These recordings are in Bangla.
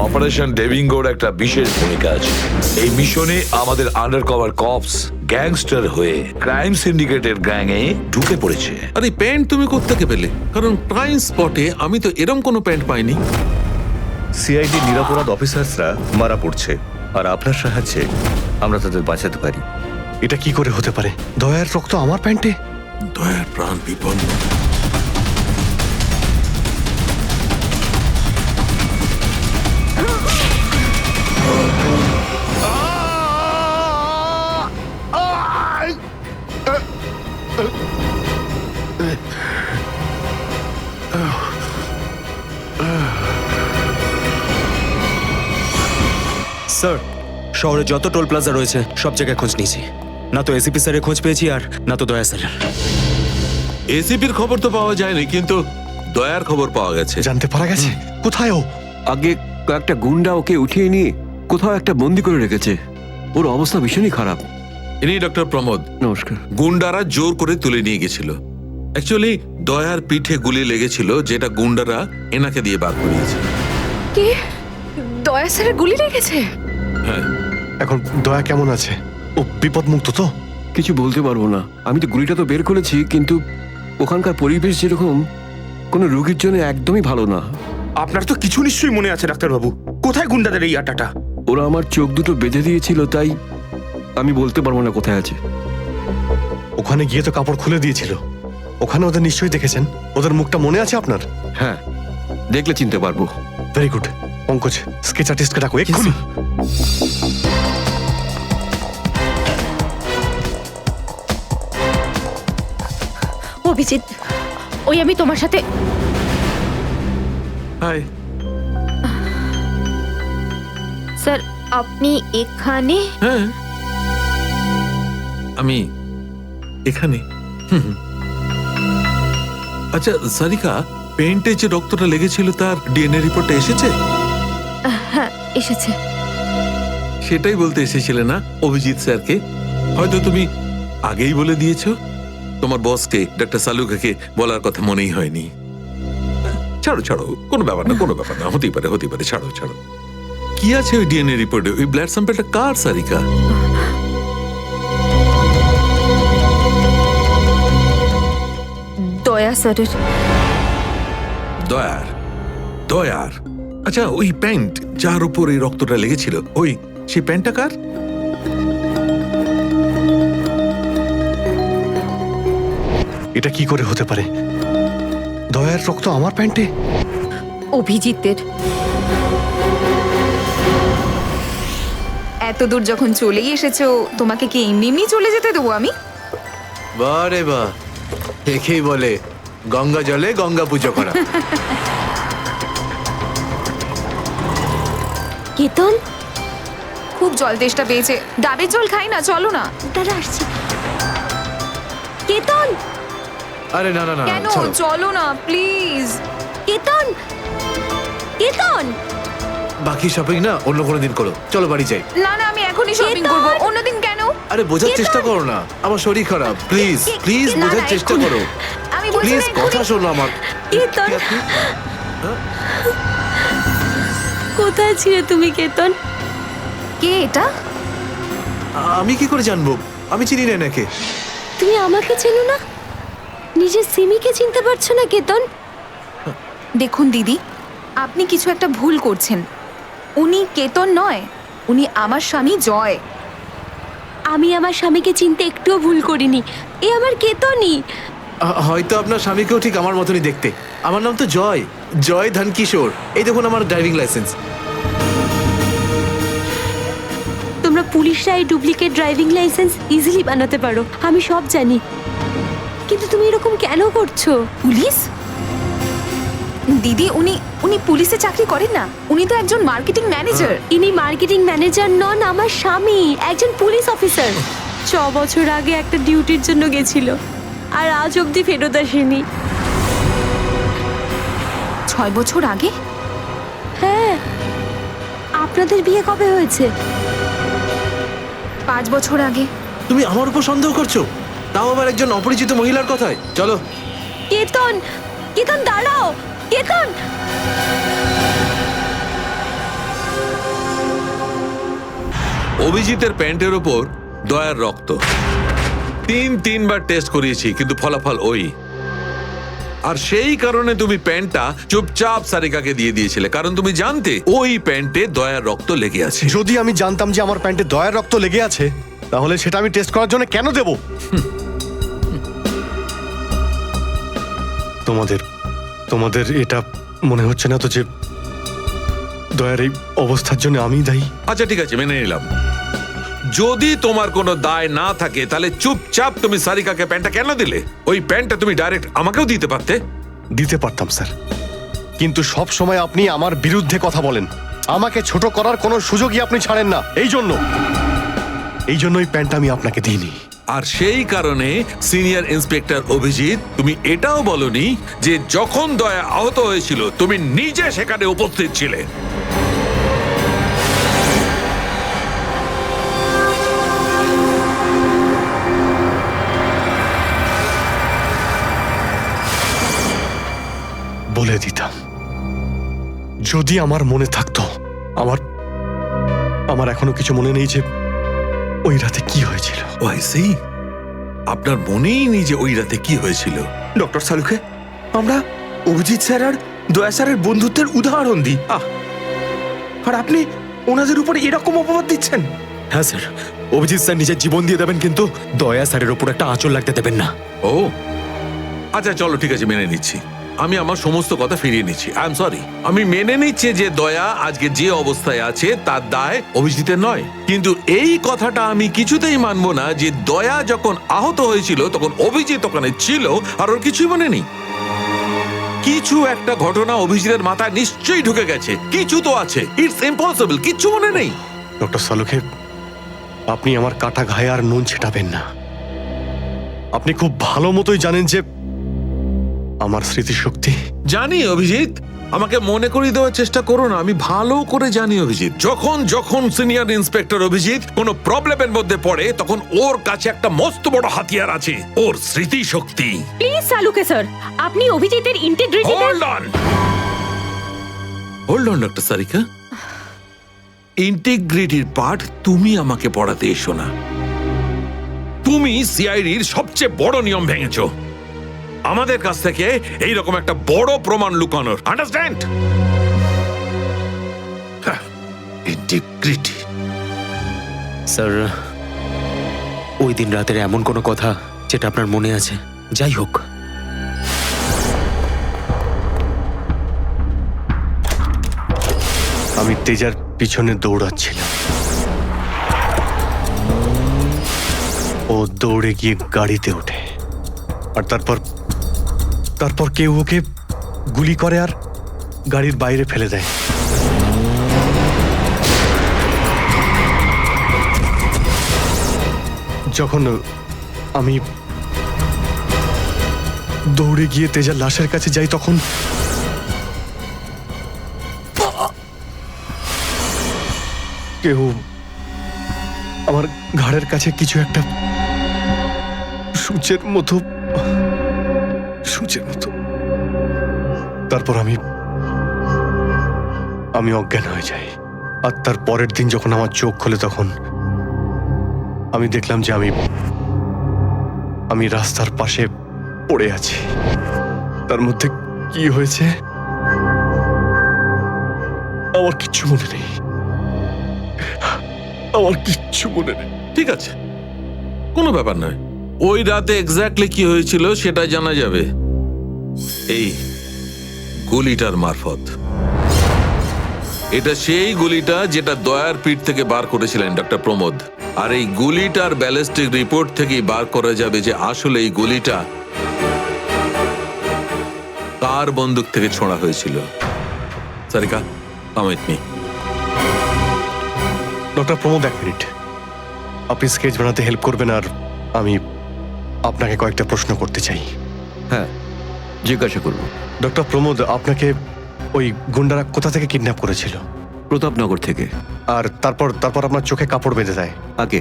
অপারেশন ডেভিঙ্গোর একটা বিশেষ ভূমিকা আছে। এই মিশনে আমাদের আন্ডারকভার কপস গ্যাংস্টার হয়ে ক্রাইম সিন্ডিকেটের গ্যাংয়ে ঢুকে পড়েছে। আরে প্যান্ট তুমি কোত্থেকে পেলে? কারণ ক্রাইম স্পটে আমি তো এরম কোনো প্যান্ট পাইনি। সিআইডি নিরাপরাধ অফিসার্সরা মারা পড়ছে, আর আপনার সাহায্যে আমরা তাদের বাঁচাতে পারি। এটা কি করে হতে পারে? দয়ার রক্ত আমার প্যান্টে? দয়ার প্রাণ বিপন্ন। স্যার, শহরে যত টোল প্লাজা রয়েছে সব জায়গায় খোঁজ নিয়েছি। না তো এসিপি স্যারের খোঁজ পেয়েছি, আর না তো দয়া স্যারের। এসিপির খবর তো পাওয়া যায়নি, কিন্তু দয়ার খবর পাওয়া গেছে। জানতে পারা গেছে কোথায় ও? আগে কয়েকটা গুন্ডা ওকে উঠিয়ে নিয়ে কোথাও একটা বন্দি করে রেখেছে। ওর অবস্থা ভীষণই খারাপ। ইনি ডক্টর প্রমোদ। নমস্কার। গুন্ডারা জোর করে তুলে নিয়ে গেছিল। অ্যাকচুয়ালি দয়ার পিঠে গুলি লেগেছিল, যেটা গুন্ডারা এনাকে দিয়ে বার করিয়েছে। কে? দয়া স্যারের গুলি লেগেছে? হ্যাঁ। এখন দয়া কেমন আছে? ও বিপদ মুক্ত তো? কিছু বলতে পারবো না। আমি তো গুলিটা তো বের করেছি, কিন্তু ওখানকার পরিবেশ যেরকম কোনো রোগীর জন্য একদমই ভালো না। আপনার তো কিছু নিশ্চয়ই মনে আছে ডাক্তারবাবু। কোথায় গুন্ডাদের এই আটাটা? ওরা আমার চোখ দুটো বেঁধে দিয়েছিল, তাই আমি বলতে পারবো না কোথায় আছে। ওখানে গিয়ে তো কাপড় খুলে দিয়েছিল। ওখানে ওদের নিশ্চয়ই দেখেছেন। ওদের মুখটা মনে আছে আপনার? হ্যাঁ, দেখলে চিনতে পারবো। Very good. পঙ্কজ, স্কেচ আর্টিস্টকে ডাকো এক্ষুনি। অভিজিৎ, ওই আমি তোমার সাথে। হাই। স্যার, আপনি এখানে? হ্যাঁ, আমি এখানে। আচ্ছা সারিকা, পেন্টে যে রক্তটা লেগেছিল তার ডিএনএ রিপোর্টটা এসেছে? হ্যাঁ, এসেছে। সেটাই বলতে এসেছিলে না অভিজিৎ স্যারকে? হয়তো তুমি আগেই বলে দিয়েছো। তোমার বসকে, ডক্টর সালুকাকে বলার কথা মনেই হয়নি। ছাড়ো ছাড়ো, কোনো ব্যাপার না, কোনো ব্যাপার না। হতেই পারে, হতেই পারে। ছাড়ো ছাড়ো। কি আছে ওই ডিএনএ রিপোর্টে? ওই ব্লাড স্যাম্পলটা কার সারিকা? দয়া স্যারের। দয়ার? দয়ার? আচ্ছা, ওই প্যান্ট যার উপর এই রক্তটা লেগেছিল, ওই সেই প্যান্টটা কার? এটা কি করে হতে পারে? দয়ার রক্ত আমার প্যান্টে? অভিজিতের। এত দূর যখন চলেই এসেছো, তোমাকে কি এমনি এমনি চলে যেতে দেবো আমি? বারে বাহ, দেখেই বলে গঙ্গা জলে গঙ্গা পুজো করা। কেতন, খুব জল তেষ্টা পেয়েছে, ডাবের জল খাই না, চলো না। দাঁড়া আসছি। কেতন, আরে না না না, কেন? ছাড়ো। চলো না প্লিজ। কেতন, কেতন। বাকি শপিং না অন্য কোনো দিন করো, চলো বাড়ি যাই। না না, আমি এখনই শপিং কেতন! করবো। অন্যদিন কেন? আরে বোঝার চেষ্টা করো না, আমার শরীর খারাপ। প্লিজ প্লিজ না, বোঝার না, চেষ্টা এক্ষুনি। করো। আমি বলছি প্লিজ না, এক্ষুনি। কথা শোনো আমার। কেতন, কি আপনি? কোথায় ছিলে তুমি কেতন? কে এটা? আমি কি করে জানবো? আমি চিনি না এনাকে। তুমি আমাকে চেনো না? নিজের সিমিকে চিনতে পারছো না কেতন? দেখুন দিদি, আপনি কিছু একটা ভুল করছেন। উনি কেতন নয়, উনি আমার স্বামী জয়। আমি আমার স্বামীকে চিনতে একটুও ভুল করিনি। এ আমার কেতনই। হয়তো আপনার স্বামীকেও ঠিক আমার মতনই দেখতে। আমার নাম তো জয়, জয় ধনকিশোর। এই দেখুন আমার ড্রাইভিং লাইসেন্স। তোমরা পুলিশরা এই ডুপ্লিকেট ড্রাইভিং লাইসেন্স ইজিলি বানাতে পারো, আমি সব জানি। কিন্তু তুমি এরকম কেন করছো? পুলিশ? দিদি, উনি উনি পুলিশে চাকরি করেন না, উনি তো একজন মার্কেটিং ম্যানেজার। ইনি মার্কেটিং ম্যানেজার নন, আমার স্বামী একজন পুলিশ অফিসার। 6 বছর আগে একটা ডিউটির জন্য গেছিল, আর আজ অবধি ফেরত আসেনি। 6 বছর আগে? হ্যাঁ। আপনাদের বিয়ে কবে হয়েছে? 5 বছর আগে। তুমি আমার উপর সন্দেহ করছো, তাও আবার একজন অপরিচিত মহিলার কথায়। চলো। কেতন, কেতন দাঁড়াও, কেতন। অভিজিতের প্যান্টের ওপর দয়ার রক্ত। তিনবার টেস্ট করিয়েছি, কিন্তু ফলাফল ওই। আর সেই কারণে তুমি প্যান্টটা চুপচাপ সারিকাকে দিয়ে দিয়েছিলে, কারণ তুমি জানতে ওই প্যান্টে দয়ার রক্ত লেগে আছে। যদি আমি জানতাম যে আমার প্যান্টে দয়ার রক্ত লেগে আছে, তাহলে সেটা আমি টেস্ট করার জন্য কেন দেব? তোমাদের এটা মনে হচ্ছে না তো যে দয়ার এই অবস্থার জন্য আমিই দায়ী? আচ্ছা ঠিক আছে, মেনে নিলাম। যদি তোমার কোনো দায় না থাকে তাহলে চুপচাপ তুমি সারিকাকে প্যান্টটা কেন দিলে? ওই প্যান্টটা তুমি ডাইরেক্ট আমাকেও দিতে পারতে। দিতে পারতাম স্যার, কিন্তু সব সময় আপনি আমার বিরুদ্ধে কথা বলেন। আমাকে ছোট করার কোনো সুযোগই আপনি ছাড়েন না। এই জন্য ওই প্যান্টটা আমি আপনাকে দিইনি। আর সেই কারণে সিনিয়র ইন্সপেক্টর অভিজিৎ, তুমি এটাও বলনি যে যখন দয়া আহত হয়েছিল তুমি নিজে সেখানে উপস্থিত ছিলে। বলে দিতাম যদি আমার মনে থাকতো। আমার এখনো কিছু মনে নেই যে ওই রাতে কি হয়েছিল। আপনার মনেই নেই যে ওই রাতে কি হয়েছিল? ডক্টর সালুকে আমরা অভিজিৎ স্যার আর দয়া স্যারের বন্ধুত্বের উদাহরণ দিই, আর আপনি ওনাদের উপরে এরকম অপবাদ দিচ্ছেন? হ্যাঁ স্যার, অভিজিৎ স্যার নিজের জীবন দিয়ে দেবেন, কিন্তু দয়া স্যারের উপর একটা আঁচল লাগতে দেবেন না। ও আচ্ছা, চলো ঠিক আছে, মেনে নিচ্ছি। আমি আমার সমস্ত কথা ফিরিয়ে নিচ্ছি। I am sorry. আমি মেনে নিচ্ছি যে দয়া আজকে যে অবস্থায় আছে তার দায় অভিজিতের নয়, কিন্তু এই কথাটা আমি কিছুতেই মানবো না যে দয়া যখন আহত হয়েছিল তখন অভিজিৎ ওখানে ছিল আর ওর কিছুই মনে নেই। কিছু একটা ঘটনা অভিজিতের মাথায় নিশ্চয়ই ঢুকে গেছে, কিছু তো আছে। ইটস ইম্পসিবল, কিচ্ছু মনে নেই। ডক্টর সালুকে, আপনি আমার কাটা ঘায়ে আর নুন ছেটাবেন না। আপনি খুব ভালো মতোই জানেন যে আমার স্মৃতিশক্তি। জানি অভিজিৎ, আমাকে মনে করিয়ে দেওয়ার চেষ্টা করো না। আমি ভালো করে জানি অভিজিৎ, যখন সিনিয়র ইন্সপেক্টর অভিজিৎ কোনো প্রবলেমের মধ্যে পড়ে তখন ওর কাছে একটা মস্ত বড় হাতিয়ার আছে, ওর স্মৃতিশক্তি। প্লিজ সালুকে স্যার, আপনি অভিজিতের integrity. Hold on doctor Sarika, ইন্টিগ্রিটির পার্ট তুমি আমাকে পড়াতে এসো না। তুমি সিআইডির সবচেয়ে বড় নিয়ম ভেঙেছো, আমাদের কাছ থেকে এইরকম একটা বড় প্রমাণ লুকানোর। আন্ডারস্ট্যান্ড? ইন্টিগ্রিটি। স্যার, ওই দিন রাতের এমন কোনো কথা যেটা আপনার মনে আছে? যাই হোক, আমি তেজার পিছনে দৌড়াচ্ছিলাম। ও দৌড়ে গিয়ে গাড়িতে ওঠে, আর তারপর কেউ ওকে গুলি করে আর গাড়ির বাইরে ফেলে দেয়। যখন আমি দৌড়ে গিয়ে তেজার লাশের কাছে যাই, তখন কেউ আমার ঘাড়ের কাছে কিছু একটা সূচের মতো। তারপর আমি অজ্ঞান হয়ে যাই। আর তার পরের দিন যখন আমার চোখ খোলে তখন আমি দেখলাম যে আমি রাস্তার পাশে পড়ে আছি। তার মধ্যে কি হয়েছে আমার কিচ্ছু মনে নেই। ঠিক আছে, কোনো ব্যাপার নয়। ওই রাতে এক্স্যাক্টলি কি হয়েছিল সেটা জানা যাবে এই গুলিটার মারফত। এটা সেই গুলিটা যেটা দয়ার পিঠ থেকে বার করেছিলেন ডক্টর প্রমোদ। আর এই গুলিটার ব্যালিস্টিক রিপোর্ট থেকেই বার করা যাবে যে আসলে এই গুলিটা কার বন্দুক থেকে ছোঁড়া হয়েছিল। Sarika, come with me. Doctor Pramod, এক মিনিট। আপনি স্কেচ বানাতে হেল্প করবেন, আর আমি আপনাকে কয়েকটা প্রশ্ন করতে চাই। হ্যাঁ, জিজ্ঞাসা করব। ডক্টর প্রমোদ, আপনাকে ওই গুন্ডারা কোথা থেকে কিডন্যাপ করেছিল? প্রতাপনগর থেকে। আর তারপর আপনার চোখে কাপড় বেঁধে দেয়? আগে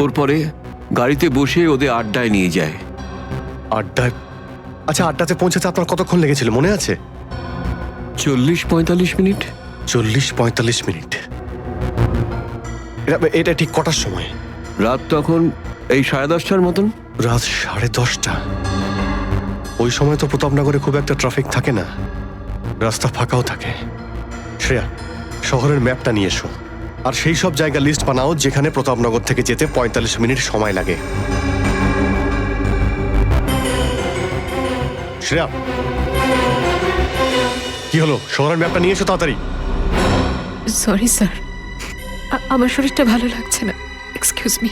ওর পরে গাড়িতে বসে ওদের আড্ডায় নিয়ে যায়। আড্ডায়? আচ্ছা, আড্ডাতে পৌঁছাতে আপনার কতক্ষণ লেগেছিল মনে আছে? 40-45 মিনিট। 40-45 মিনিট। এটা ঠিক কটার সময়? রাত তখন এই 10:30টার মতন। রাত 10:30টা? ওই সময় তো প্রতাপনগরে খুব একটা ট্রাফিক থাকে না, রাস্তা ফাঁকাও থাকে। শ্রেয়া, শহরের ম্যাপটা নিয়ে এসো, আর সেই সব জায়গা লিস্ট বানাও যেখানে প্রতাপনগর থেকে যেতে 45 মিনিট সময় লাগে। শ্রেয়া, কি হলো? শহরের ম্যাপটা নিয়ে এসো তাড়াতাড়ি। সরি স্যার, আমার শরীরটা ভালো লাগছে না, excuse me.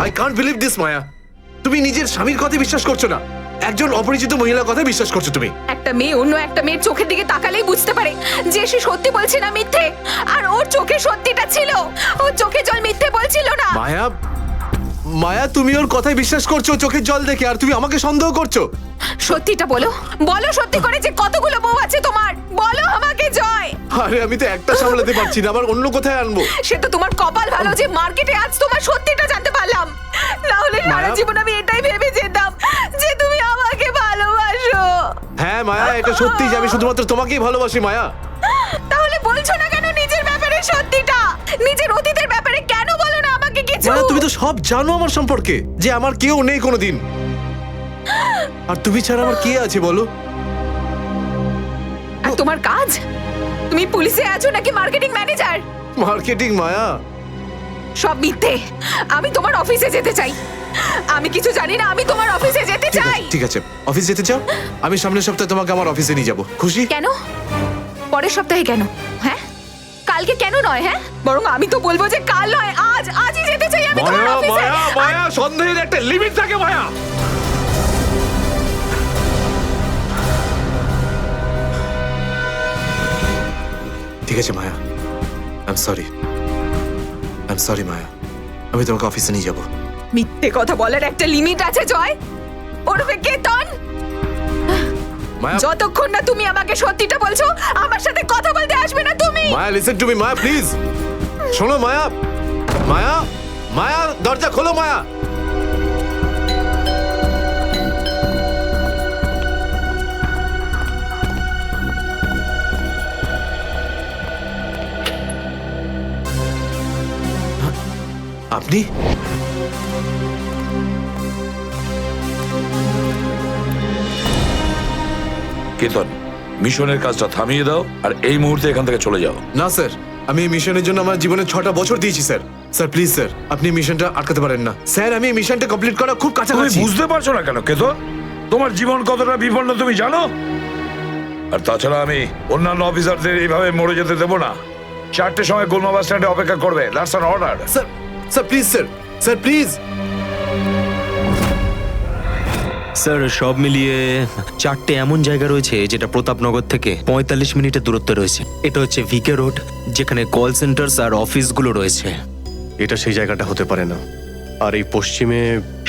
I can't believe this Maya, তুমি নিজের স্বামীর কথা বিশ্বাস করছো না, একজন অপরিচিত মহিলার কথা বিশ্বাস করছো তুমি। একটা মেয়ে অন্য একটা মেয়ের চোখের দিকে তাকালেই বুঝতে পারে যে সে সত্যি বলছে না মিথ্যে। আর ওর চোখে সত্যিটা ছিল, ওর চোখে জল মিথ্যে বলছিল না। মায়া, মায়া তুমি ওর কথায় বিশ্বাস করছো চোখের জল দেখে, আর তুমি আমাকে সন্দেহ করছো। সত্যিটা বলো, বলো সত্যি করে যে কতগুলো বউ আছে তোমার, বলো আমাকে জয়। আরে আমি তো একটা সামলাতে পারছি না, আবার অন্য কোথায় আনবো? সে তো তোমার কপাল ভালো যে মার্কেটে আজ তোমার সত্যিটা জানতে পারলাম, না হলে সারা মায়া- জীবন আমি এটাই ভেবে যেতাম যে তুমি আমাকে ভালোবাসো। হ্যাঁ মায়া, এটা সত্যি যে আমি শুধুমাত্র তোমাকেই ভালোবাসি মায়া। তাহলে বলছো না কেন নিজের ব্যাপারে সত্যিটা? নিজের অতীতের ব্যাপারে কেন বলো না আমাকে কিছু? মায়া তুমি তো সব জানো আমার সম্পর্কে, যে আমার কেউ নেই কোনোদিন, আর তুমি ছাড়া আমার কে আছে বলো? আর তোমার কাজ? তুমি পুলিশে আছো নাকি মার্কেটিং ম্যানেজার? মার্কেটিং মায়া। সব মিথ্যে। আমি তোমার অফিসে যেতে চাই। আমি কিছু জানি না, আমি তোমার অফিসে যেতে ঠিক চাই। আছে, ঠিক আছে, অফিস যেতে চাও? আমি সামনের সপ্তাহে তোমাকে আমার অফিসে নিয়ে যাবো, খুশি? কেন? পরের সপ্তাহে কেন? হ্যাঁ, কালকে কেন নয়? হ্যাঁ, বরং আমি তো বলবো যে কাল নয়, আজই যেতে চাই আমি তোমার মায়া অফিসে। মায়া মায়া, সন্দেহের একটা লিমিট থাকে মায়া। ঠিক আছে মায়া, আই এম সরি মায়া, আমি তোমাকে অফিসে নিয়ে যাবো। মিথ্যে কথা বলার একটা লিমিট আছে জয়, ওরফে কেতন। মায়া, যতক্ষণ না তুমি আমাকে সত্যিটা বলছো, আমার সাথে কথা বলতে আসবে না তুমি। Maya listen to me Maya, please শোনো মায়া। মায়া, মায়া দরজা খোলো মায়া। আপনি? কেতন, মিশনের কাজটা থামিয়ে দাও আর এই মুহূর্তে এখান থেকে চলে যাও। না স্যার, আমি এই মিশনের জন্য আমার জীবনে 6টা বছর দিয়েছি স্যার। স্যার প্লিজ স্যার, আপনি এই মিশনটা আটকাতে পারেন না স্যার। আমি এই মিশনটা কমপ্লিট করা খুব তুমি কাছাকাছি। বুঝতে পারছো না কেন কেতন? তোমার জীবন কতটা বিপন্ন তুমি জানো? আর তাছাড়া আমি অন্যান্য অফিসারদের এইভাবে মরে যেতে দেবো না। 4টের সময় গোলমা বাস স্ট্যান্ডে অপেক্ষা করবে, that's an order. Sir, sir please sir, sir please. Sir সব মিলিয়ে 4টে এমন জায়গা রয়েছে যেটা প্রতাপনগর থেকে 45 মিনিটের দূরত্বে রয়েছে। এটা হচ্ছে ভিকে রোড, যেখানে কল সেন্টার্স আর অফিসগুলো রয়েছে। এটা সেই জায়গাটা হতে পারে না। আর এই পশ্চিমে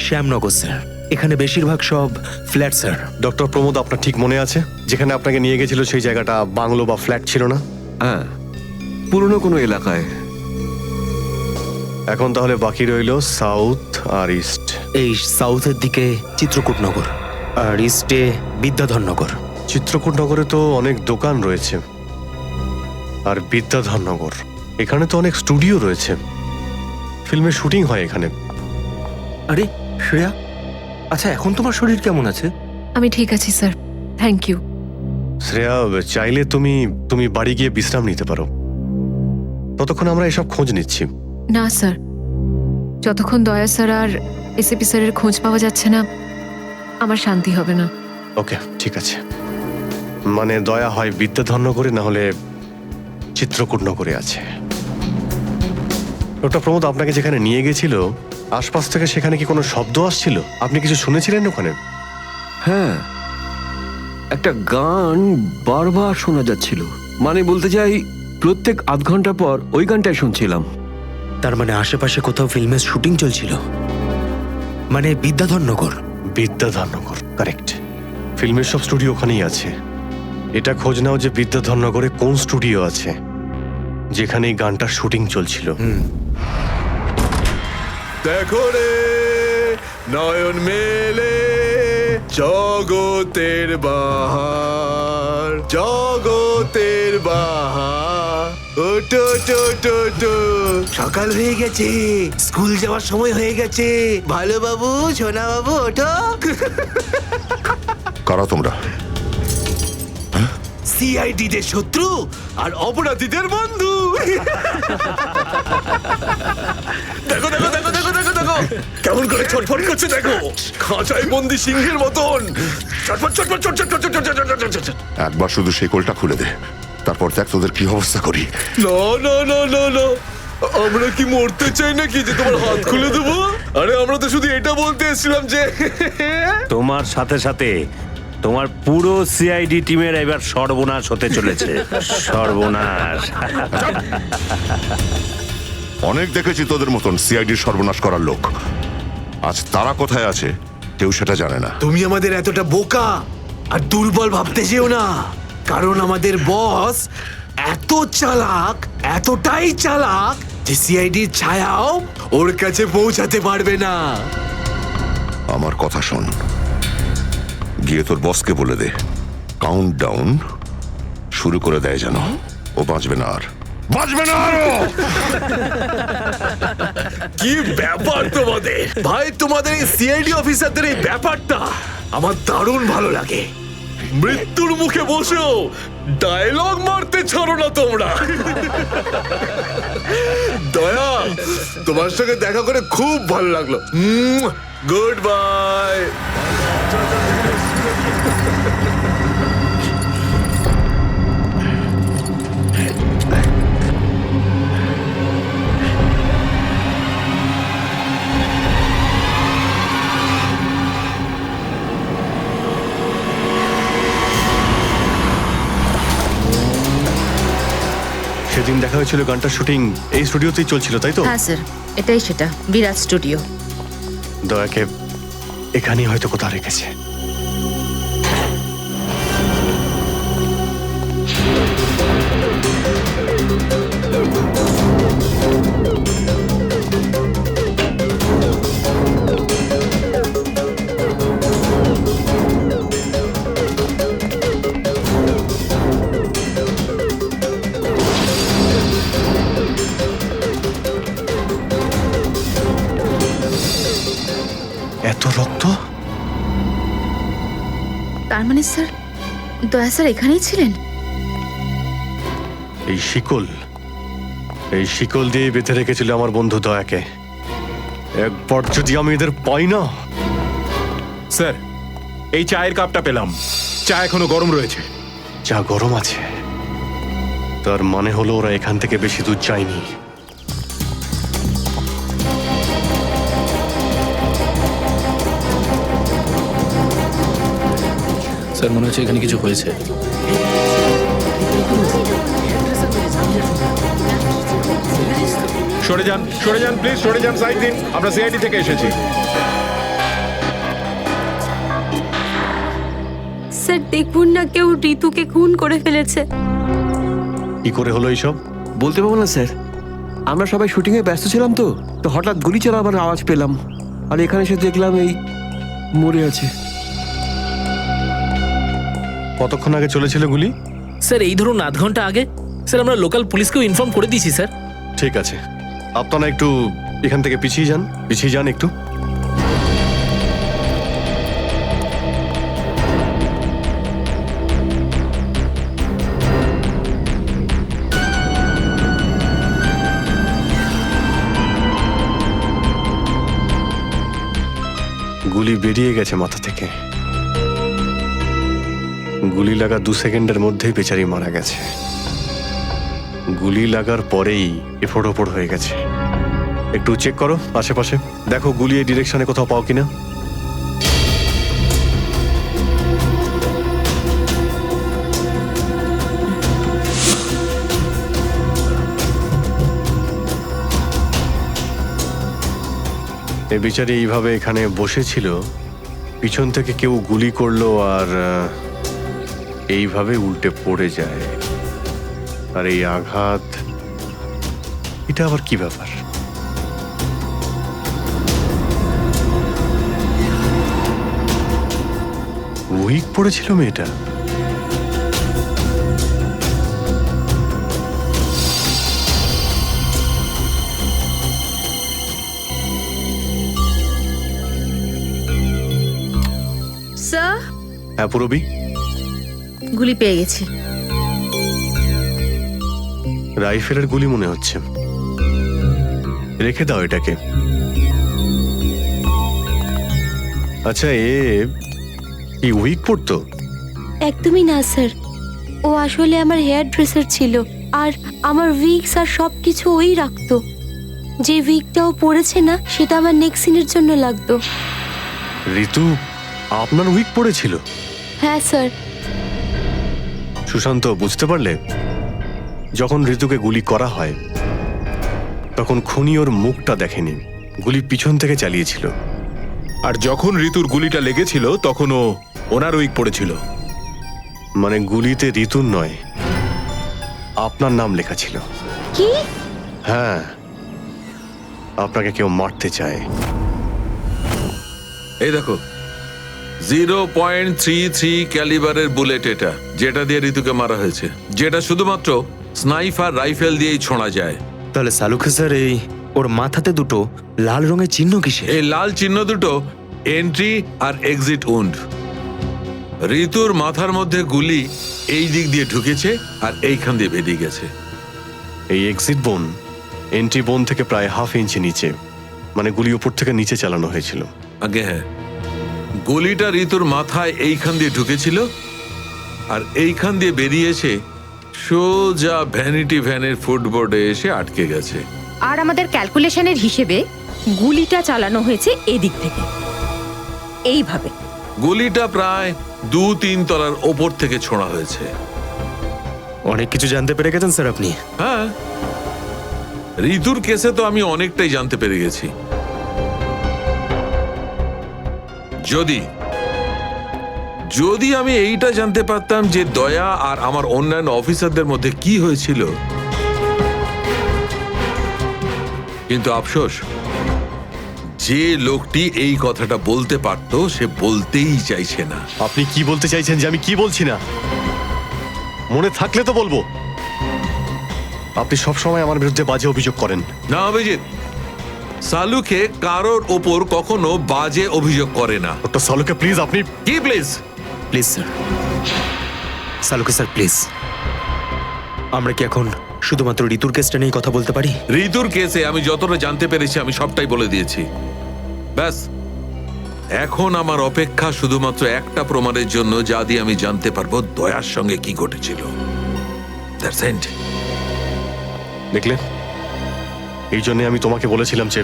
শ্যামনগর স্যার, এখানে বেশিরভাগ সব ফ্ল্যাট স্যার। ডক্টর প্রমোদ, আপনার ঠিক মনে আছে যেখানে আপনাকে নিয়ে গেছিল সেই জায়গাটা বাংলো বা ফ্ল্যাট ছিল না? হ্যাঁ, পুরনো কোনো এলাকায়। এখন তাহলে বাকি রইল সাউথ আর ইস্ট। এই সাউথের দিকে চিত্রকূটনগর আর ইস্টে বিদ্যাধরনগর। চিত্রকূটনগরে তো অনেক দোকান রয়েছে, আর বিদ্যাধরনগর এখানে তো অনেক স্টুডিও রয়েছে, ফিল্মের শুটিং হয় এখানে। আরে শ্রেয়া, আচ্ছা এখন তোমার শরীর কেমন আছে? আমি ঠিক আছি স্যার, থ্যাংক ইউ। শ্রেয়া, চাইলে তুমি বাড়ি গিয়ে বিশ্রাম নিতে পারো, ততক্ষণ আমরা এসব খোঁজ নিচ্ছি। না স্যার, যতক্ষণ দয়া স্যার আর এসিপি স্যারের খোঁজ পাওয়া যাচ্ছে না, আমার শান্তি হবে না। ওকে, ঠিক আছে। মানে দয়া হয় বিদ্যাধরনগরে, না হলে চিত্রকূটনগরে আছে। ডক্টর প্রমোদ আপনাকে যেখানে নিয়ে গেছিল, আশপাশ থেকে সেখানে কি কোনো শব্দ আসছিল? আপনি কিছু শুনেছিলেন ওখানে? হ্যাঁ, একটা গান বারবার শোনা যাচ্ছিল। মানে বলতে চাই, প্রত্যেক আধ ঘন্টা পর ওই গানটাই শুনছিলাম। তার মানে আশেপাশে কোথাও ফিল্মের শুটিং চলছিল, মানে বিদ্যাধরনগর। বিদ্যাধরনগর, কারেক্ট। ফিল্মের সব স্টুডিও ওখানেই আছে। এটা খোঁজ নাও যে বিদ্যাধরনগরে কোন স্টুডিও আছে যেখানে এই গানটার শুটিং চলছিল। দেখো রে নয়ন মেলে জগতের বাহার, জগতের বাহার, ওটো টো টো টো। সকাল হয়ে গেছে, স্কুল যাওয়ার সময় হয়ে গেছে। ভালো বাবু, সোনা বাবু, ওঠো। কারা তোমরা? সিআইডি দের শত্রু আর অপরাধীদের বন্ধু। দেখো দেখো দেখো দেখো দেখো দেখো কেমন করে ছটফট করছে, দেখো খাঁচায় বন্দি সিংহের মতন ছটফট ছটফট ছটফট ছটফট ছটফট ছটফট। একবার শুধু শেকলটা খুলে দে, তারপর দেখ তোদের কি অবস্থা করি। না না না না না, আমরা কি মরতে চাই নাকি যে তোমার হাত খুলে দেবো? আরে আমরা তো শুধু এটা বলতে এসেছিলাম যে তোমার সাথে সাথে তোমার পুরো সিআইডি টিমের এবার সর্বনাশ হতে চলেছে। সর্বনাশ। অনেক দেখেছি তোদের মতন সিআইডির সর্বনাশ করার লোক। আজ তারা কোথায় আছে কেউ সেটা জানে না। তুমি আমাদের এতটা বোকা আর দুর্বল ভাবতে যেও না, কারণ আমাদের বস এত চালাক, এতটাই চালাক যে সিআইডির ছায়াও ওর কাছে পৌঁছাতে পারবে না। আমার কথা শোন, গিয়ে তোর বসকে বলে দে কাউন্ট ডাউন শুরু করে দেয় যেন। ও বাঁচবে না আর, বাঁচবে না আর। কি ব্যাপার তোমাদের ভাই, তোমাদের এই সিআইডি অফিসারদের এই ব্যাপারটা আমার দারুণ ভালো লাগে। মৃত্যুর মুখে বসেও ডায়লগ মারতে ছাড়ো না তোমরা। দয়া, তোমার সঙ্গে দেখা করে খুব ভালো লাগলো। Good bye. সেদিন দেখা হয়েছিল গানটার শুটিং এই স্টুডিওতেই চলছিল, তাই তো? হ্যাঁ স্যার, এটাই সেটা, বিরাট স্টুডিও। দয়াকে এখানেই হয়তো কোথাও রেখেছে। এত রক্ত? তার মানে স্যার, দয়া স্যার এখানেই ছিলেন? এই শিকল দিয়ে বেঁধে রেখেছিল আমার বন্ধু দয়াকে। একবার যদি আমি এদের পাই না। স্যার, এই চায়ের কাপটা পেলাম, চা এখনো গরম রয়েছে। চা গরম আছে, তার মানে হলো ওরা এখান থেকে বেশি দূর যায়নি। স্যার, মনে হচ্ছে এখানে কিছু হয়েছে। সরে যান প্লিজ, সরে যান, সাইড দিন। আমরা সিআইডি থেকে এসেছি। স্যার দেখুন না, কেউ ঋতুকে খুন করে ফেলেছে। কি করে হলো এইসব? বলতে পারবো না স্যার, আমরা সবাই শুটিংয়ে ব্যস্ত ছিলাম তো তো হঠাৎ গুলি চালাবার আওয়াজ পেলাম, আর এখানে এসে দেখলাম এই মরে আছে। কতক্ষণ আগে চলেছিল গুলি? স্যার এই ধরুন আধ ঘন্টা আগে। স্যার আমরা লোকাল পুলিশকেও ইনফর্ম করে দিয়েছি স্যার। ঠিক আছে, আপনারা একটু এখান থেকে পিছিয়ে যান একটু। গুলি বেরিয়ে গেছে মাথা থেকে। গুলি লাগা 2 সেকেন্ডের মধ্যেই বেচারি মারা গেছে। গুলি লাগার পরেই এফোড় ওপড় হয়ে গেছে। একটু চেক করো আশেপাশে, দেখো গুলি এই ডিরেকশনে কোথাও পাও কিনা। এ বিচারি এইভাবে এখানে বসেছিল, পিছন থেকে কেউ গুলি করলো আর এইভাবে উল্টে পড়ে যায়। আর এই আঘাত, এটা আবার কি ব্যাপার? উইক পড়েছিল মেয়েটা? স্যার, হ্যাঁ পুরবি, গুলি পেয়ে গেছি। রাইফেলের গুলি মনে হচ্ছে। রেখে দাও এটাকে। আচ্ছা, কি উইক পড়তো? একদমই না স্যার, ও আসলে আমার হেয়ার ড্রেসার ছিল, আর আমার উইগস আর সবকিছু ওই রাখতো। যে উইগটা ও পরেছে না, সেটা আমার নেক্সট সিনের জন্য লাগতো। ঋতু আপনার উইক পড়েছিল? হ্যাঁ স্যার। সুশান্ত, বুঝতে পারলে? যখন ঋতুকে গুলি করা হয় তখন খুনি ওর মুখটা দেখেনি, গুলি পিছন থেকে চালিয়েছিল। আর যখন ঋতুর গুলিটা লেগেছিল তখন ও ওনার উইক পড়েছিল। মানে গুলিতে ঋতুর নয়, আপনার নাম লেখা ছিল। কি? হ্যাঁ, আপনাকে কেউ মারতে চায়। এই দেখো, 0.33 ক্যালিবারের বুলেট এটা, যেটা দিয়ে ঋতুকে মারা হয়েছে, যেটা শুধুমাত্র স্নাইপার রাইফেল দিয়েই ছোঁড়া যায়। তাহলে সালুখে স্যার, এই ওর মাথাতে দুটো লাল রঙের চিহ্ন কিসে? এই লাল চিহ্ন দুটো এন্ট্রি আর এক্সিট উন্ড। ঋতুর মাথার মধ্যে গুলি এই দিক দিয়ে ঢুকেছে আর এইখান দিয়ে বেরিয়ে গেছে। এই এক্সিট বোন এন্ট্রি বোন থেকে প্রায় হাফ ইঞ্চি নিচে, মানে গুলি উপর থেকে নিচে চালানো হয়েছিল। আগে হ্যাঁ, গুলিটা ঋতুর মাথায় এইখান দিয়ে ঢুকেছিল আর এইখান দিয়ে বেরিয়েছে সোজা ভ্যানিটি ভ্যানের ফুটবোর্ডে এসে আটকে গেছে। আর আমাদের ক্যালকুলেশনের হিসেবে গুলিটা চালানো হয়েছে এদিক থেকে, এইভাবে। গুলিটা প্রায় 2-3 তলার ওপর থেকে ছোঁড়া হয়েছে। অনেক কিছু জানতে পেরে গেছেন স্যার আপনি। হ্যাঁ, ঋতুর কেসে তো আমি অনেকটাই জানতে পেরে গেছি। যদি আমি এইটা জানতে পারতাম যে দয়া আর আমার অন্যান্য অফিসারদের মধ্যে কি হয়েছিল, কিন্তু আফসোস, যে লোকটি এই কথাটা বলতে পারতো সে বলতেই চাইছে না। আপনি কি বলতে চাইছেন যে আমি কি বলছি না? মনে থাকলে তো বলবো। আপনি সবসময় আমার বিরুদ্ধে বাজে অভিযোগ করেন। না অভিজিৎ, সালুকে কারোর ওপর কখনো বাজে অভিযোগ করে না। ডক্টর সালুকে প্লিজ, আপনি কি please? Please sir, Saluke sir please, আমরা কি এখন শুধুমাত্র ঋতুর কেসটা নিয়ে কথা বলতে পারি? ঋতুর কেসে আমি যতটা জানতে পেরেছি আমি সবটাই বলে দিয়েছি। ব্যাস, এখন আমার অপেক্ষা শুধুমাত্র একটা প্রমাণের জন্য, যা দিয়ে আমি জানতে পারবো দয়ার সঙ্গে কি ঘটেছিল। That's it. দেখলে, এই জন্য আমি তোমাকে বলেছিলাম যে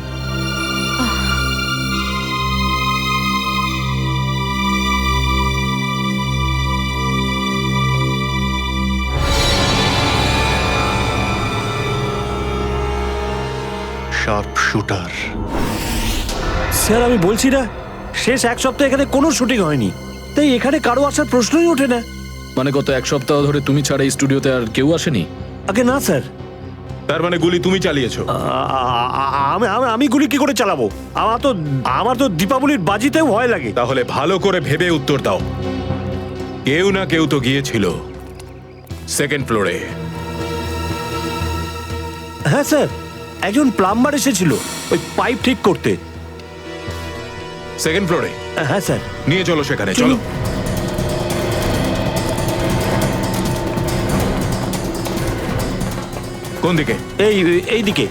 শার্প শুটার। স্যার, আমি বলছি না, শেষ এক সপ্তাহ এখানে কোনো শুটিং হয়নি, তাই এখানে কারো আসার প্রশ্নই ওঠে না। মানে গত এক সপ্তাহ ধরে তুমি ছাড়া এই স্টুডিওতে আর কেউ আসেনি? আগে না স্যার। তার মানে গুলি তুমি চালিয়েছো? আমি গুলি কি করে চালাবো? আমার তো দীপাবলির বাজিতেও ভয় লাগে। তাহলে ভালো করে ভেবে উত্তর দাও। কেউ না কেউ তো গিয়েছিল সেকেন্ড ফ্লোরে। হ্যাঁ স্যার, একজন প্লাম্বার এসেছিল ওই পাইপ ঠিক করতে। সেকেন্ড ফ্লোরে? হ্যাঁ স্যার। নিয়ে চলো সেখানে, চলো। কোন দিকে? এই দিকে।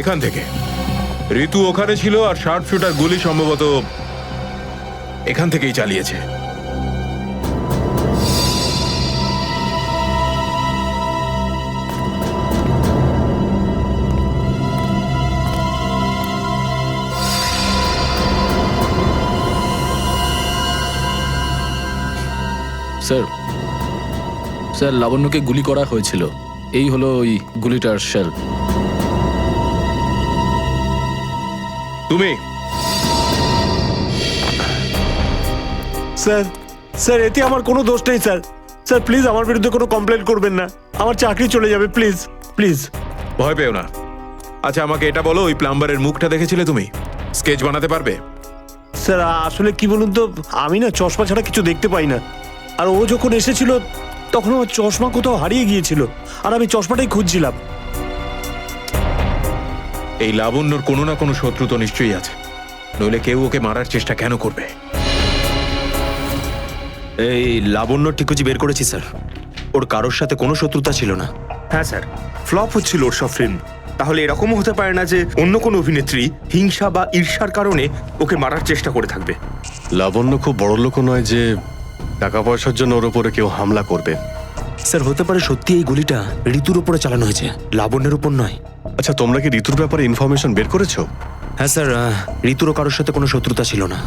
এখান থেকে ঋতু ওখানে ছিল, আর শার্প শুটার গুলি সম্ভবত এখান থেকেই চালিয়েছে। স্যার স্যার লাবণ্যকে গুলি করা হয়েছিল, এই হলো ওই গুলিটার শেল। তুমি স্যার স্যার এতে আমার কোনো দোষ নেই স্যার। স্যার প্লিজ আমার বিরুদ্ধে কোনো কমপ্লেন করবেন না, আমার চাকরি চলে যাবে, প্লিজ প্লিজ। ভয় পেও না। আচ্ছা আমাকে এটা বলো, ওই প্লাম্বারের মুখটা দেখেছিলে তুমি? স্কেচ বানাতে পারবে? স্যার আসলে কি বলুন তো, আমি না চশমা ছাড়া কিছু দেখতে পাই না। আর ও যখন এসেছিল তখন আমার চশমা কোথাও হারিয়ে গিয়েছিল, আর আমি চশমাটাই খুঁজছিলাম। এই লাবণ্যর কোনো না কোনো শত্রু তো নিশ্চয়ই আছে, নইলে কেউ ওকে মারার চেষ্টা কেন করবে? এই লাবণ্য ঠিকুজি বের করেছি স্যার, ওর কারোর সাথে কোনো শত্রুতা ছিল না। হ্যাঁ স্যার, ফ্লপ হচ্ছিল ওর সব ফিল্ম। তাহলে এরকমও হতে পারে না যে অন্য কোনো অভিনেত্রী হিংসা বা ঈর্ষার কারণে ওকে মারার চেষ্টা করে থাকবে। লাবণ্য খুব বড় লোক নয় যে টাকা পয়সার জন্য ওর উপরে কেউ হামলা করবে। স্যার হতে পারে সত্যি এই গুলিটা ঋতুর উপরে চালানো হয়েছে, লাবণ্যের উপর নয়। আচ্ছা তোমরা কি ঋতুর ব্যাপারে ইনফরমেশন বের করেছো? হ্যাঁ স্যার, ঋতুরও কারোর সাথে কোনো শত্রুতা ছিল না।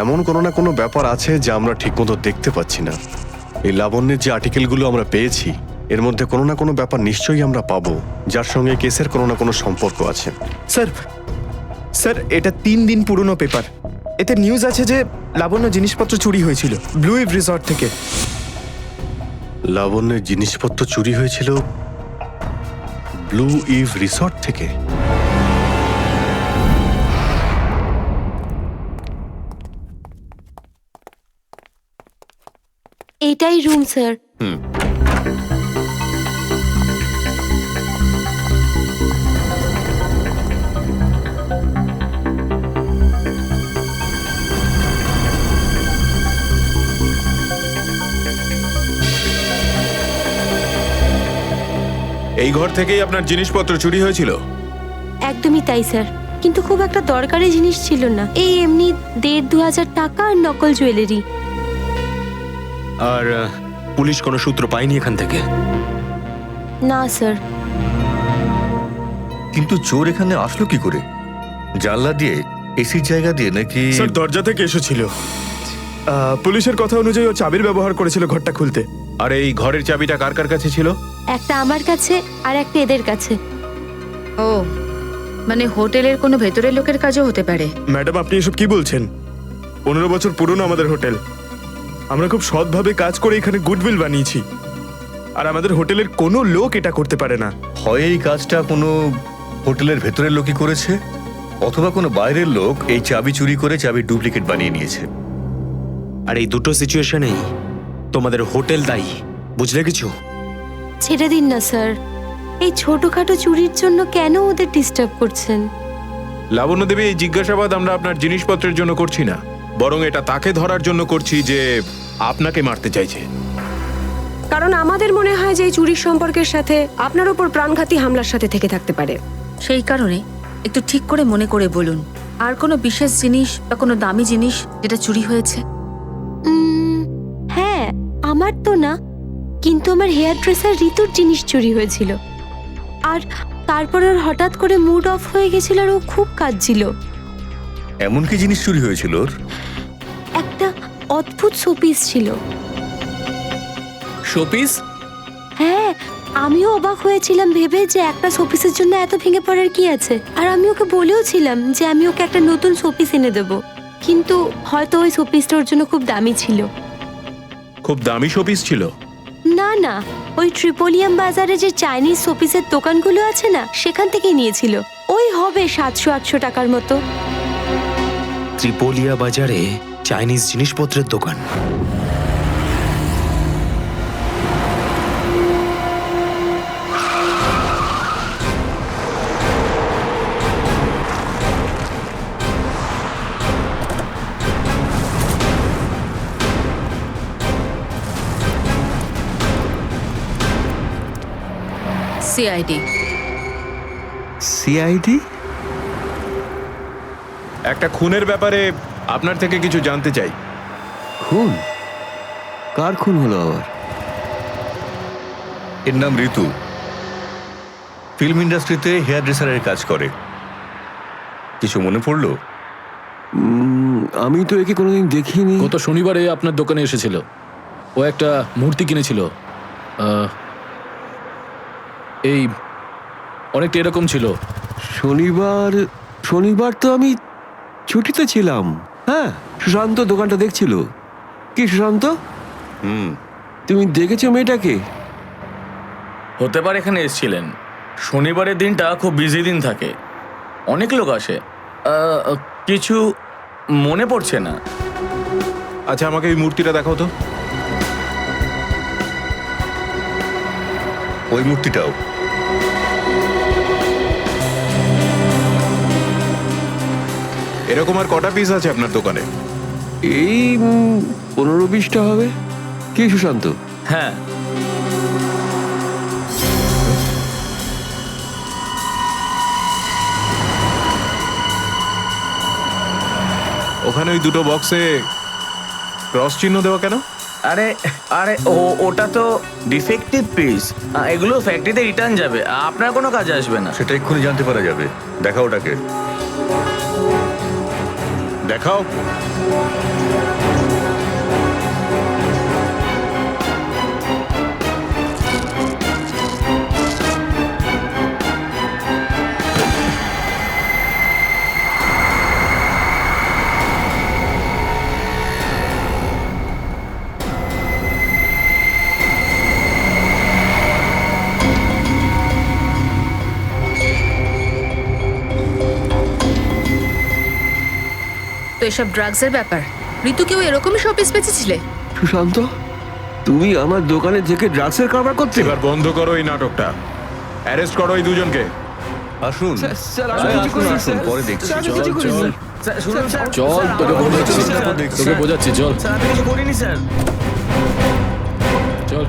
এমন কোনো না কোনো ব্যাপার আছে যা আমরা ঠিকমতো দেখতে পাচ্ছি না। এই লাবণ্যের যে আর্টিকেলগুলো আমরা পেয়েছি এর মধ্যে কোনো না কোনো ব্যাপার নিশ্চয়ই আমরা পাবো যার সঙ্গে কেসের কোনো না কোনো সম্পর্ক আছে। স্যার স্যার এটা 3 দিন পুরনো পেপার। এতে নিউজ আছে যে লাবণ্য জিনিসপত্র চুরি হয়েছিল ব্লু ইভ রিসর্ট থেকে। লাবণ্যের জিনিসপত্র চুরি হয়েছিল ব্লু ইভ রিসর্ট থেকে? এটাই রুম স্যার। এই ঘর থেকেই আপনার জিনিসপত্র চুরি হয়েছিল? একদমই তাই স্যার, কিন্তু খুব একটা দরকারি জিনিস ছিল না, এই এমনি 1,500-2,000 টাকা আর নকল জুয়েলারি। আর পুলিশ কোনো সূত্র পায়নি এখান থেকে? না স্যার। কিন্তু চোর এখানে আসলো কি করে? জানলা দিয়ে, এসির জায়গা দিয়ে নাকি? স্যার দরজা থেকে এসেছিল। পুলিশের কথা অনুযায়ী ও চাবির ব্যবহার করেছিল ঘরটা খুলতে। আর এই ঘরের চাবিটা কার কার কাছে ছিল? একটা আমার কাছে আর একটা এদের কাছে। ও মানে হোটেলের কোনো ভেতরের লোকের কাজও হতে পারে। ম্যাডাম আপনি এসব কি বলছেন? 15 বছর পুরনো আমাদের হোটেল, আমরা খুব সৎভাবে কাজ করে এখানে গুডউইল বানিয়েছি, আর আমাদের হোটেলের কোনো লোক এটা করতে পারে না। হয় এই কাজটা কোনো হোটেলের ভেতরের লোকই করেছে, অথবা কোনো বাইরের লোক এই চাবি চুরি করে চাবির ডুপ্লিকেট বানিয়ে নিয়েছে। আর এই দুটো সিচুয়েশনেই তোমাদের হোটেল দায়ী, বুঝলে কিছু? ছেড়ে দিন না স্যার, এই ছোটখাটো চুরির জন্য কেন ওদের ডিস্টার্ব করছেন? লাবণ্য দেবী, এই জিজ্ঞাসাবাদ আমরা আপনার জিনিসপত্রের জন্য করছি না, বরং এটা তাকে ধরার জন্য করছি যে আপনাকে মারতে চাইছে। কারণ আমাদের মনে হয় যে এই চুরির সম্পর্কের সাথে আপনার উপর প্রাণঘাতী হামলার সাথে থেকে থাকতে পারে। সেই কারণে একটু ঠিক করে মনে করে বলুন, আর কোনো বিশেষ জিনিস বা কোনো দামি জিনিস যেটা চুরি হয়েছে? হ্যাঁ, আমার তো না, কিন্তু আমার হেয়ার ড্রেসার ঋতুর জিনিস চুরি হয়েছিল, আর তারপর ওর হঠাৎ করে মুড অফ হয়ে গেছিল আর ও খুব কাঁদছিল। এমন কি জিনিস চুরি হয়েছিল ওর? একটা অদ্ভুত শোপিস ছিল। শোপিস? হ্যাঁ, আমিও অবাক হয়েছিলাম ভেবে যে একটা শোপিসের জন্য এত ভেঙে পড়ার কি আছে, আর আমি ওকে বলেও ছিলাম যে আমি ওকে একটা নতুন শোপিস এনে দেবো, কিন্তু হয়তো ওই শোপিসটা ওর জন্য খুব দামি ছিল। খুব দামি শোপিস ছিল? না না, ওই ট্রিপোলিয়াম বাজারে যে চাইনিজ শোপিসের দোকানগুলো আছে না, সেখান থেকেই নিয়েছিল। ওই হবে 700-800 টাকার মতো। ত্রিপোলিয়া বাজারে চাইনিজ জিনিসপত্রের দোকান? সিআইডি। সিআইডি? একটা খুনের ব্যাপারে আপনার থেকে কিছু জানতে চাই। খুন? কার খুন হলো আবার? এর নাম ঋতু, ফিল্ম ইন্ডাস্ট্রিতে হেয়ার ড্রেসারের কাজ করে। কিছু মনে পড়লো? আমি তো একে কোনোদিন দেখিনি। গত শনিবারে আপনার দোকানে এসেছিল। ও একটা মূর্তি কিনেছিল। এই অনেকটা এরকম ছিল। শনিবার তো আমি ছুটিতে ছিলাম। হ্যাঁ, সুশান্ত দোকানটা দেখছিল। কি সুশান্ত, তুমি দেখেছো মেয়েটাকে? হতে পারে এখানে এসেছিলেন। শনিবারের দিনটা খুব বিজি দিন থাকে, অনেক লোক আসে। কিছু মনে পড়ছে না। আচ্ছা, আমাকে এই মূর্তিটা দেখাও তো। ওই মূর্তিটাও। এরকম আর কটা পিস আছে আপনার দোকানে? এই 15-20টা হবে। কি সুশান্ত? হ্যাঁ, ওখানে ওই দুটো বক্সে ক্রস চিহ্ন দেওয়া কেন? আরে আরে ওটা তো ডিফেক্টিভ পিস, এগুলো ফ্যাক্টরিতে রিটার্ন যাবে, আপনার কোনো কাজে আসবে না। সেটা এক্ষুনি জানতে পারা যাবে। দেখাও ওটাকে, দেখাও। তো এসব ড্রাগসের ব্যাপার। ঋতুকেও এরকমই শপিস বেঁচেছিলে? সুশান্ত, তুমি আমার দোকানে থেকে ড্রাগসের কারবার করতে? এবার বন্ধ করো এই নাটকটা। অ্যারেস্ট করো এই দুজনকে। আসুন, পরে দেখছি। চল, তোকে বোঝাচ্ছি, চল কিছু করিনি স্যার। চল।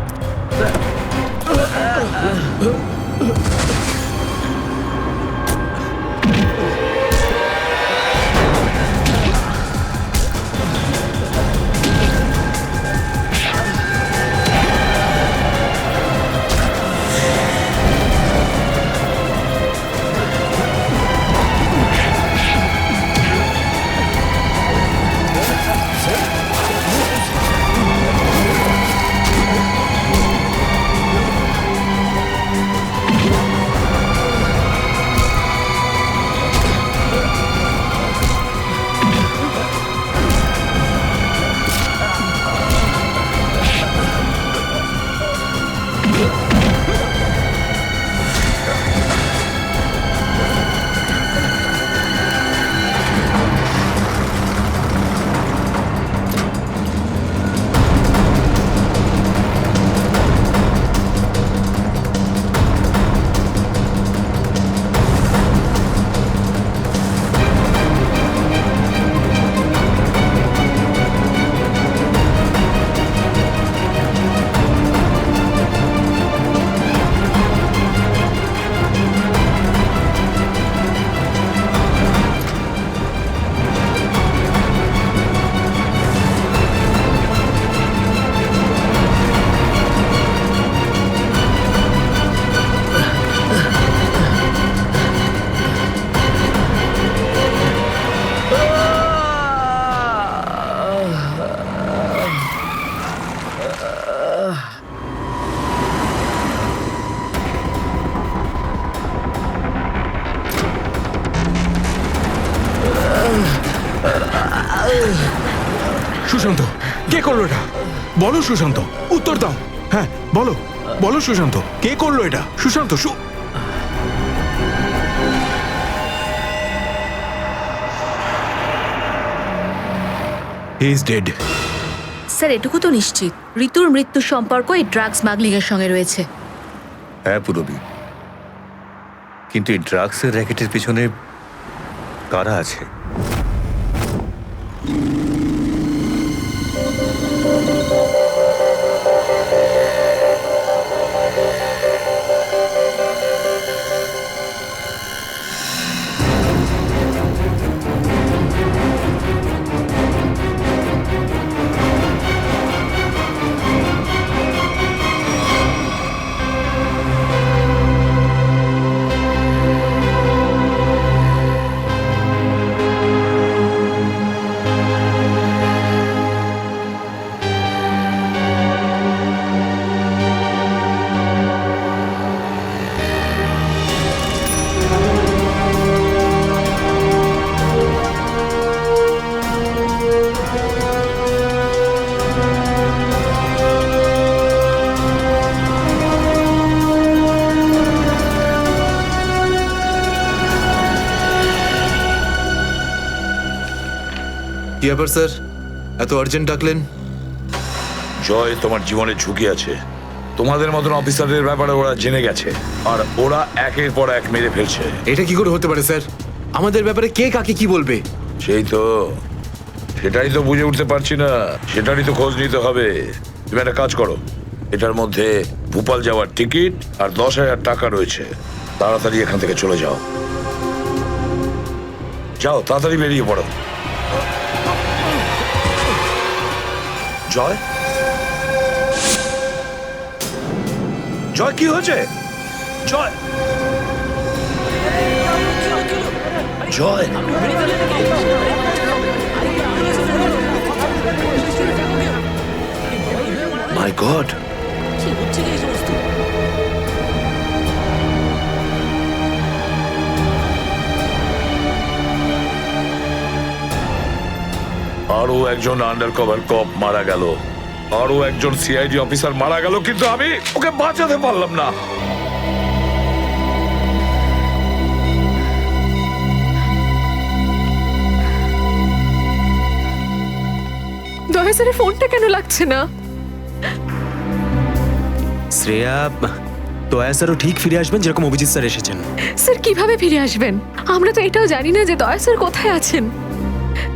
সুশান্ত, কে করলো এটা? বলো সুশান্ত, উত্তর দাও। হ্যাঁ বলো, বলো সুশান্ত, কে করলো এটা? Sushant, he is dead. Sir, এটুকু তো নিশ্চিত ঋতুর মৃত্যুর সম্পর্ক এই ড্রাগ স্মাগলিং এর সঙ্গে রয়েছে। হ্যাঁ পুরবি, কিন্তু এই ড্রাগসের র্যাকেটের পিছনে কারা আছে? ব্যাপার স্যার, এত আর্জেন্ট ডাকলেন? জয়, তোমার জীবনে ঝুঁকি আছে। তোমাদের মতন অফিসারদের ব্যাপারে ওরা জেনে গেছে, আর ওরা একের পর এক মেরে ফেলছে। এটা কি করে হতে পারে স্যার? আমাদের ব্যাপারে কে কাকে কি বলবে? সেটাই তো বুঝে উঠতে পারছি না। সেটারই তো খোঁজ নিতে হবে। তুমি একটা কাজ করো, এটার মধ্যে ভোপাল যাওয়ার টিকিট আর 10,000 টাকা রয়েছে। তাড়াতাড়ি এখান থেকে চলে যাও। যাও, তাড়াতাড়ি বেরিয়ে পড়ো। জয়, জয়, কি হয়েছে? জয়, জয়, মাই গড, আরো একজন আন্ডার কভার কপ মারা গেল, আরো একজন সিআইডি অফিসার মারা গেল, কিন্তু আমি ওকে বাঁচাতে পারলাম না। দয়া স্যারের ফোনটা কেন লাগছে না? শ্রেয়া, দয়া স্যারও ঠিক ফিরে আসবেন যেরকম অভিজিৎ স্যার এসেছেন। স্যার কিভাবে ফিরে আসবেন? আমরা তো এটাও জানি না যে দয়া স্যার কোথায় আছেন।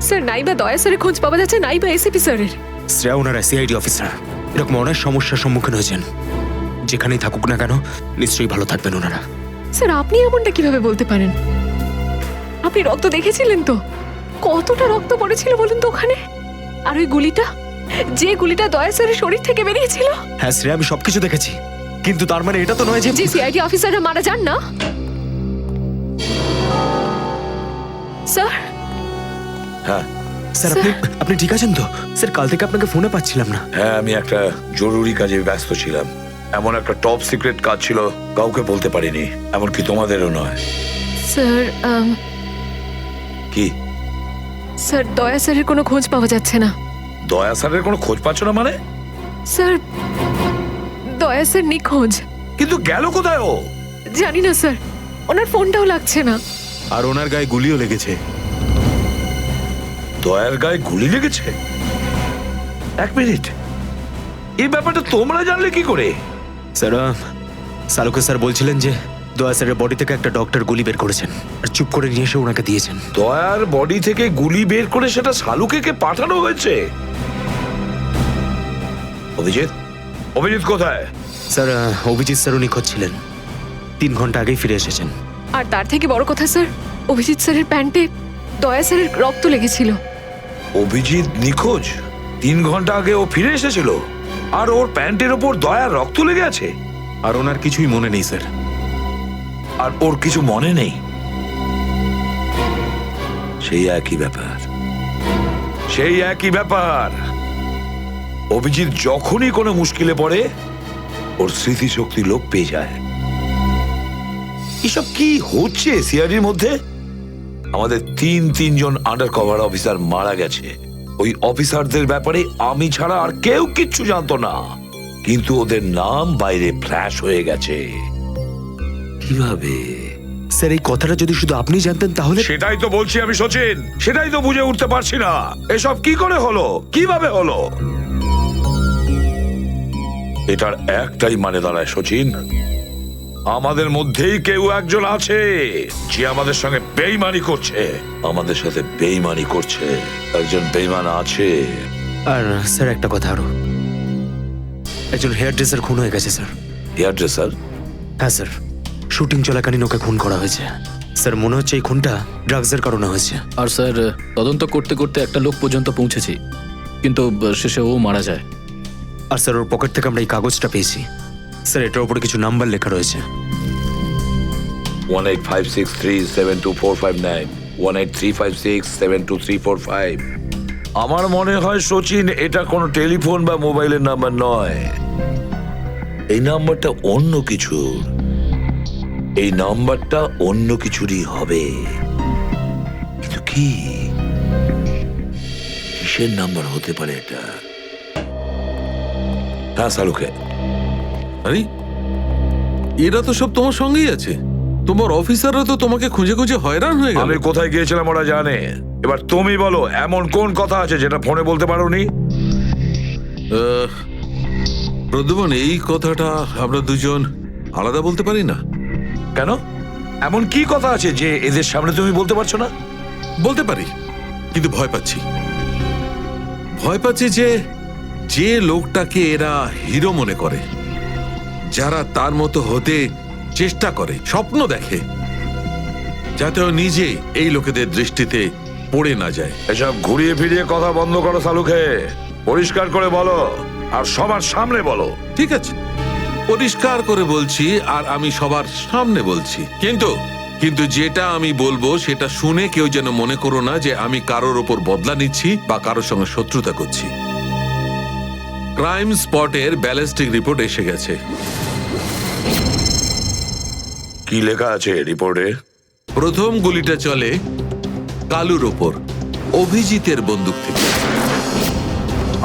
স্যার, নাইবা দয়া স্যারের খোঁজ পাওয়া যাচ্ছে, নাইবা এসিপি স্যারের। শ্রেয়া, ওনারা সিআইডি অফিসার, এরকম অনেক সমস্যার সম্মুখীন হয়েছেন। যেখানেই থাকুক না কেন, নিশ্চয়ই ভালো থাকবেন ওনারা। স্যার, আপনি এমনটা কিভাবে বলতে পারেন? আপনি রক্ত দেখেছিলেন তো? কতটা রক্ত পড়েছিল বলুন তো ওখানে? আর ওই গুলিটা, যে গুলিটা দয়া স্যারের শরীর থেকে বেরিয়েছিল। হ্যাঁ শ্রেয়া, আমি সবকিছু দেখেছি, কিন্তু তার মানে এটা তো নয় যে সিআইডি অফিসাররা মারা যান না। স্যার, হ্যাঁ স্যার, আপনি ঠিক আছেন তো? স্যার, কাল থেকে আপনাকে ফোনে পাচ্ছিলাম না। হ্যাঁ, আমি একটা জরুরি কাজে ব্যস্ত ছিলাম। এমন একটা টপ সিক্রেট কাজ ছিল, কাউকে বলতে পারিনি, এমনকি তোমাদেরও নয়। স্যার, কি স্যার, দয়া স্যারের কোনো খোঁজ পাওয়া যাচ্ছে না। দয়া স্যারের কোনো খোঁজ পাচ্ছ না মানে? স্যার, দয়া স্যার নিখোঁজ। কিন্তু গেল কোথায় ও? জানি না স্যার, ওনার ফোনটাও লাগছে না। আর ওনার গায়ে গুলিও লেগেছে। দয়ার গায়ে গুলি লেগেছে? এক মিনিট, এই ব্যাপারটা তোমরা জানলে কি করে? স্যার, সালুকে স্যার বলছিলেন যে দয়া স্যারের বডি থেকে একটা ডক্টর গুলি বের করেছেন আর চুপ করে নিয়ে এসে ওনাকে দিয়েছেন। দয়ার বডি থেকে গুলি বের করে সেটা শালুকে পাঠানো হয়েছে? অভিজিৎ, অভিজিৎ কোথায়? স্যার, অভিজিৎ স্যারও নিখোঁজ ছিলেন, 3 ঘন্টা আগেই ফিরে এসেছেন। আর তার থেকে বড় কথা স্যার, অভিজিৎ স্যারের প্যান্টে দয়া স্যারের রক্ত লেগেছিল। অভিজিৎ নিখোঁজ? 3 ঘন্টা আগে ও ফিরে এসেছিল, আর ওর প্যান্টের ওপর দয়ার রক্ত লেগে আছে? আর ওনার কিছুই মনে নেই স্যার। আর ওর কিছু মনে নেই? সেই একই ব্যাপার, সেই একই ব্যাপার। অভিজিৎ যখনই কোনো মুশকিলে পড়ে, ওর স্মৃতিশক্তি লোপ পেয়ে যায়। এসব কি হচ্ছে সিআইডির মধ্যে? আমাদের তিনজন আন্ডার কভার অফিসার মারা গেছে। ওই অফিসারদের ব্যাপারে আমি ছাড়া আর কেউ কিচ্ছু জানতো না, কিন্তু ওদের নাম বাইরে ফ্ল্যাশ হয়ে গেছে। কিভাবে? স্যার, এই কথাটা যদি শুধু আপনি জানতেন তাহলে। সেটাই তো বলছি আমি সচিন, সেটাই তো বুঝে উঠতে পারছি না। এসব কি করে হলো, কিভাবে হলো? এটার একটাই মানে দাঁড়ায় সচিন, আমাদের মধ্যেই কেউ একজন আছে যে আমাদের সঙ্গে বেইমানি করছে, আমাদের সাথে বেইমানি করছে। একজন বেইমান আছে। আর স্যার, একটা কথা আরো, একজন হেয়ার ড্রেসার খুন হয়ে গেছে স্যার। Hair dresser? হ্যাঁ স্যার, শুটিং চলাকালীন ওকে খুন করা হয়েছে। স্যার, মনে হচ্ছে এই খুনটা ড্রাগসের কারণে হয়েছে। আর স্যার, তদন্ত করতে করতে একটা লোক পর্যন্ত পৌঁছেছি, কিন্তু শেষে ও মারা যায়। আর স্যার, ওর পকেট থেকে আমরা এই কাগজটা পেয়েছি। স্যার, এটার উপরে কিছু নাম্বার লেখা রয়েছে। 185637245 183567235। আমার মনে হয় সচিন, এটা কোনো টেলিফোন বা মোবাইলের নাম্বার নয়। এই নাম্বারটা অন্য কিছু, এই নাম্বারটা অন্য কিছুরই হবে। কিন্তু কি, কিসের নাম্বার হতে পারে এটা? হ্যাঁ সালুকে। আরে, এরা তো সব তোমার সঙ্গেই আছে। তোমার অফিসাররা তো তোমাকে খুঁজে খুঁজে হয়রান হয়ে গেল। আমি কোথায় গিয়েছিলাম ওরা জানে। এবার তুমি বলো, এমন কোন কথা আছে যেটা ফোনে বলতে পারোনি? প্রদ্যুমন, এই কথাটা আমরা দুজন আলাদা বলতে পারি না? কেন? এমন কি কথা আছে যে এদের সামনে তুমি বলতে পারছো না? বলতে পারি, কিন্তু ভয় পাচ্ছি। ভয় পাচ্ছি যে যে লোকটাকে এরা হিরো মনে করে, যারা তার মতো হতে চেষ্টা করে, স্বপ্ন দেখে, যাতে ও নিজে এই লোকেদের দৃষ্টিতে পড়ে না যায়। এসব ঘুরিয়ে ফিরিয়ে কথা বন্ধ করো সালুকে। পরিষ্কার করে বলো, আর সবার সামনে বলো। ঠিক আছে, পরিষ্কার করে বলছি, আর আমি সবার সামনে বলছি। কিন্তু যেটা আমি বলবো সেটা শুনে কেউ যেন মনে করো না যে আমি কারোর ওপর বদলা নিচ্ছি বা কারোর সঙ্গে শত্রুতা করছি। ক্রাইম স্পটের ব্যালিস্টিক রিপোর্ট এসে গেছে। কি লেখা আছে রিপোর্টে? প্রথম গুলিটা চলে কালুর ওপর, অভিজিতের বন্দুক থেকে।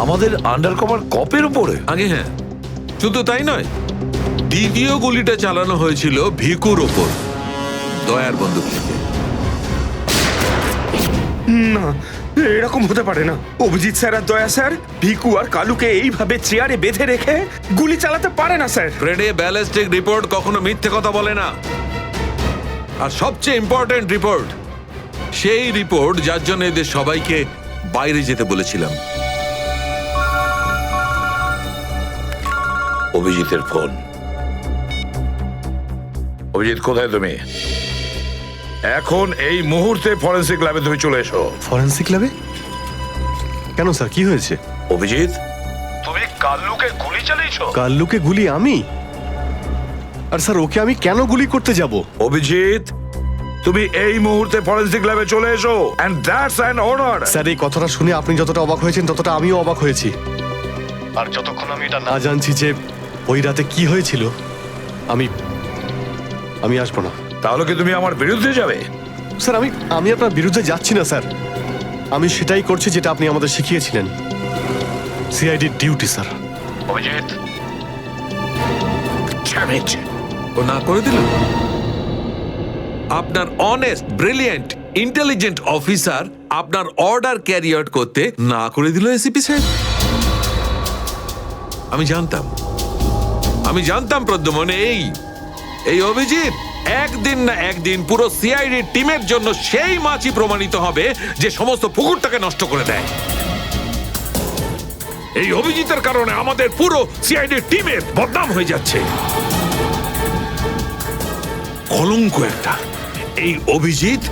আমাদের আন্ডারকভার কপের উপরে? আগে হ্যাঁ, শুধু তাই নয়, দ্বিতীয় গুলিটা চালানো হয়েছিল ভিকুর ওপর, দয়ার বন্দুক থেকে। না, এরকম হতে পারে না। অভিজিৎ স্যার আর দয়া স্যার ভিকু আর কালুকে এইভাবে চেয়ারে বেঁধে রেখে গুলি চালাতে পারে না স্যার। ফ্রেডে, ব্যালিস্টিক রিপোর্ট কখনো মিথ্যে কথা বলে না। আর সবচেয়ে ইম্পর্টেন্ট রিপোর্ট, সেই রিপোর্ট যার জন্য এদের সবাইকে বাইরে যেতে বলেছিলাম। অভিজিতের ফোন। অভিজিৎ, কোথায় তুমি? এখন এই মুহূর্তে ফরেনসিক ল্যাবে তুমি চলে এসো। ফরেনসিক ল্যাবে? কেন স্যার, কি হয়েছে? অভিজিৎ, তুমি কাল্লুকে গুলি চালিয়েছো? কাল্লুকে গুলি আমি? আর স্যার, ওকে আমি কেন গুলি করতে যাব? অভিজিৎ, তুমি এই মুহূর্তে ফরেনসিক ল্যাবে চলে এসো, and that's an order. Sir, এই কথাটা শুনে আপনি যতটা অবাক হয়েছেন ততটা আমিও অবাক হয়েছি। আর যতক্ষণ আমি এটা না জানছি যে ওই রাতে কি হয়েছিল, আমি আসবো না। তাহলে কি তুমি আমার বিরুদ্ধে যাবে? স্যার, আমি আপনার বিরুদ্ধে যাচ্ছি না স্যার। আমি সেটাই করছি যেটা আপনি আমাদের শিখিয়েছিলেন, সিআইডির ডিউটি স্যার। অভিজিৎ, ও না করে দিল। আপনার অনেস্ট, ব্রিলিয়েন্ট, ইন্টেলিজেন্ট অফিসার আপনার অর্ডার ক্যারি আউট করতে না করে দিল এসিপি সাহেব। আমি জানতাম প্রদ্যুমন, এই অভিজিৎ একদিন না একদিন পুরো সিআইডি টিমের জন্য সেই মাছি প্রমাণিত হবে যে সমস্ত পুকুরটাকে নষ্ট করে দেয়। এই অভিজিতের কারণে আমাদের পুরো সিআইডি টিমের বদনাম হয়ে যাচ্ছে। কলঙ্ক একটা। এই অভিজিৎ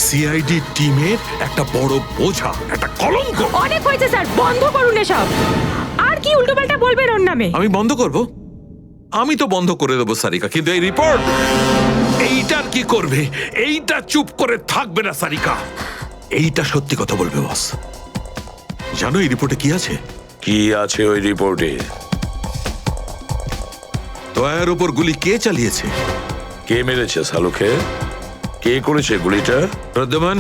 সিআইডি টিমের একটা বড় বোঝা, একটা কলঙ্ক। অনেক হয়েছে স্যার, বন্ধ করুন এসব। আর কি উল্টোপাল্টা বলবেন ওর নামে? আমি বন্ধ করব? আমি তো বন্ধ করে দেবো সারিকা, কিন্তু এই রিপোর্ট, এইটার কি করবে? এইটা চুপ করে থাকবে না সারিকা। এইটা সত্যি কথা বলবে বস। জানো এই রিপোর্টে কি আছে? কি আছে ওই রিপোর্টে? দয়ার উপর গুলি কে চালিয়েছে, কে মেরেছে সালুকে, কে করেছে গুলিটা? প্রদ্যুমন,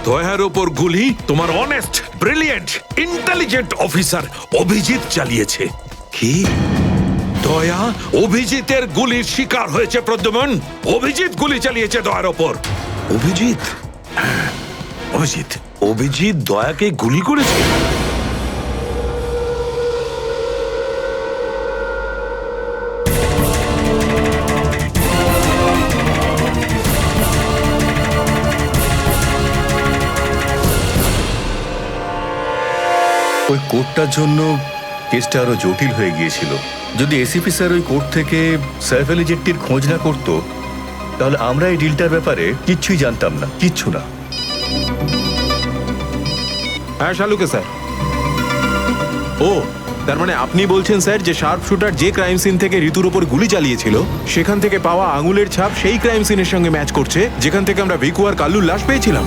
দয়ার উপর গুলি তোমার honest, brilliant, intelligent officer Abhijit চালিয়েছে। কি? দয়া অভিজিতের গুলির শিকার হয়েছে প্রদ্যুমন। অভিজিৎ গুলি চালিয়েছে দয়ার ওপর। অভিজিৎ? অভিজিৎ দয়াকে গুলি করেছে? ওই কোর্টটার জন্য কেসটা আরো জটিল হয়ে গিয়েছিল। যদি এসিপি স্যার ওই কোর্ট থেকে সাইফ আলী জেট্টির খোঁজ না করতো, তাহলে আমরা এই ডিলটার ব্যাপারে কিচ্ছুই জানতাম না, কিচ্ছু না। হ্যাঁ শালুকে স্যার। ও, তার মানে আপনি বলছেন স্যার যে শার্প শুটার যে ক্রাইম সিন থেকে ঋতুর উপর গুলি চালিয়েছিল, সেখান থেকে পাওয়া আঙুলের ছাপ সেই ক্রাইম সিনের সঙ্গে ম্যাচ করছে যেখান থেকে আমরা ভিকু আর কাল্লুর লাশ পেয়েছিলাম।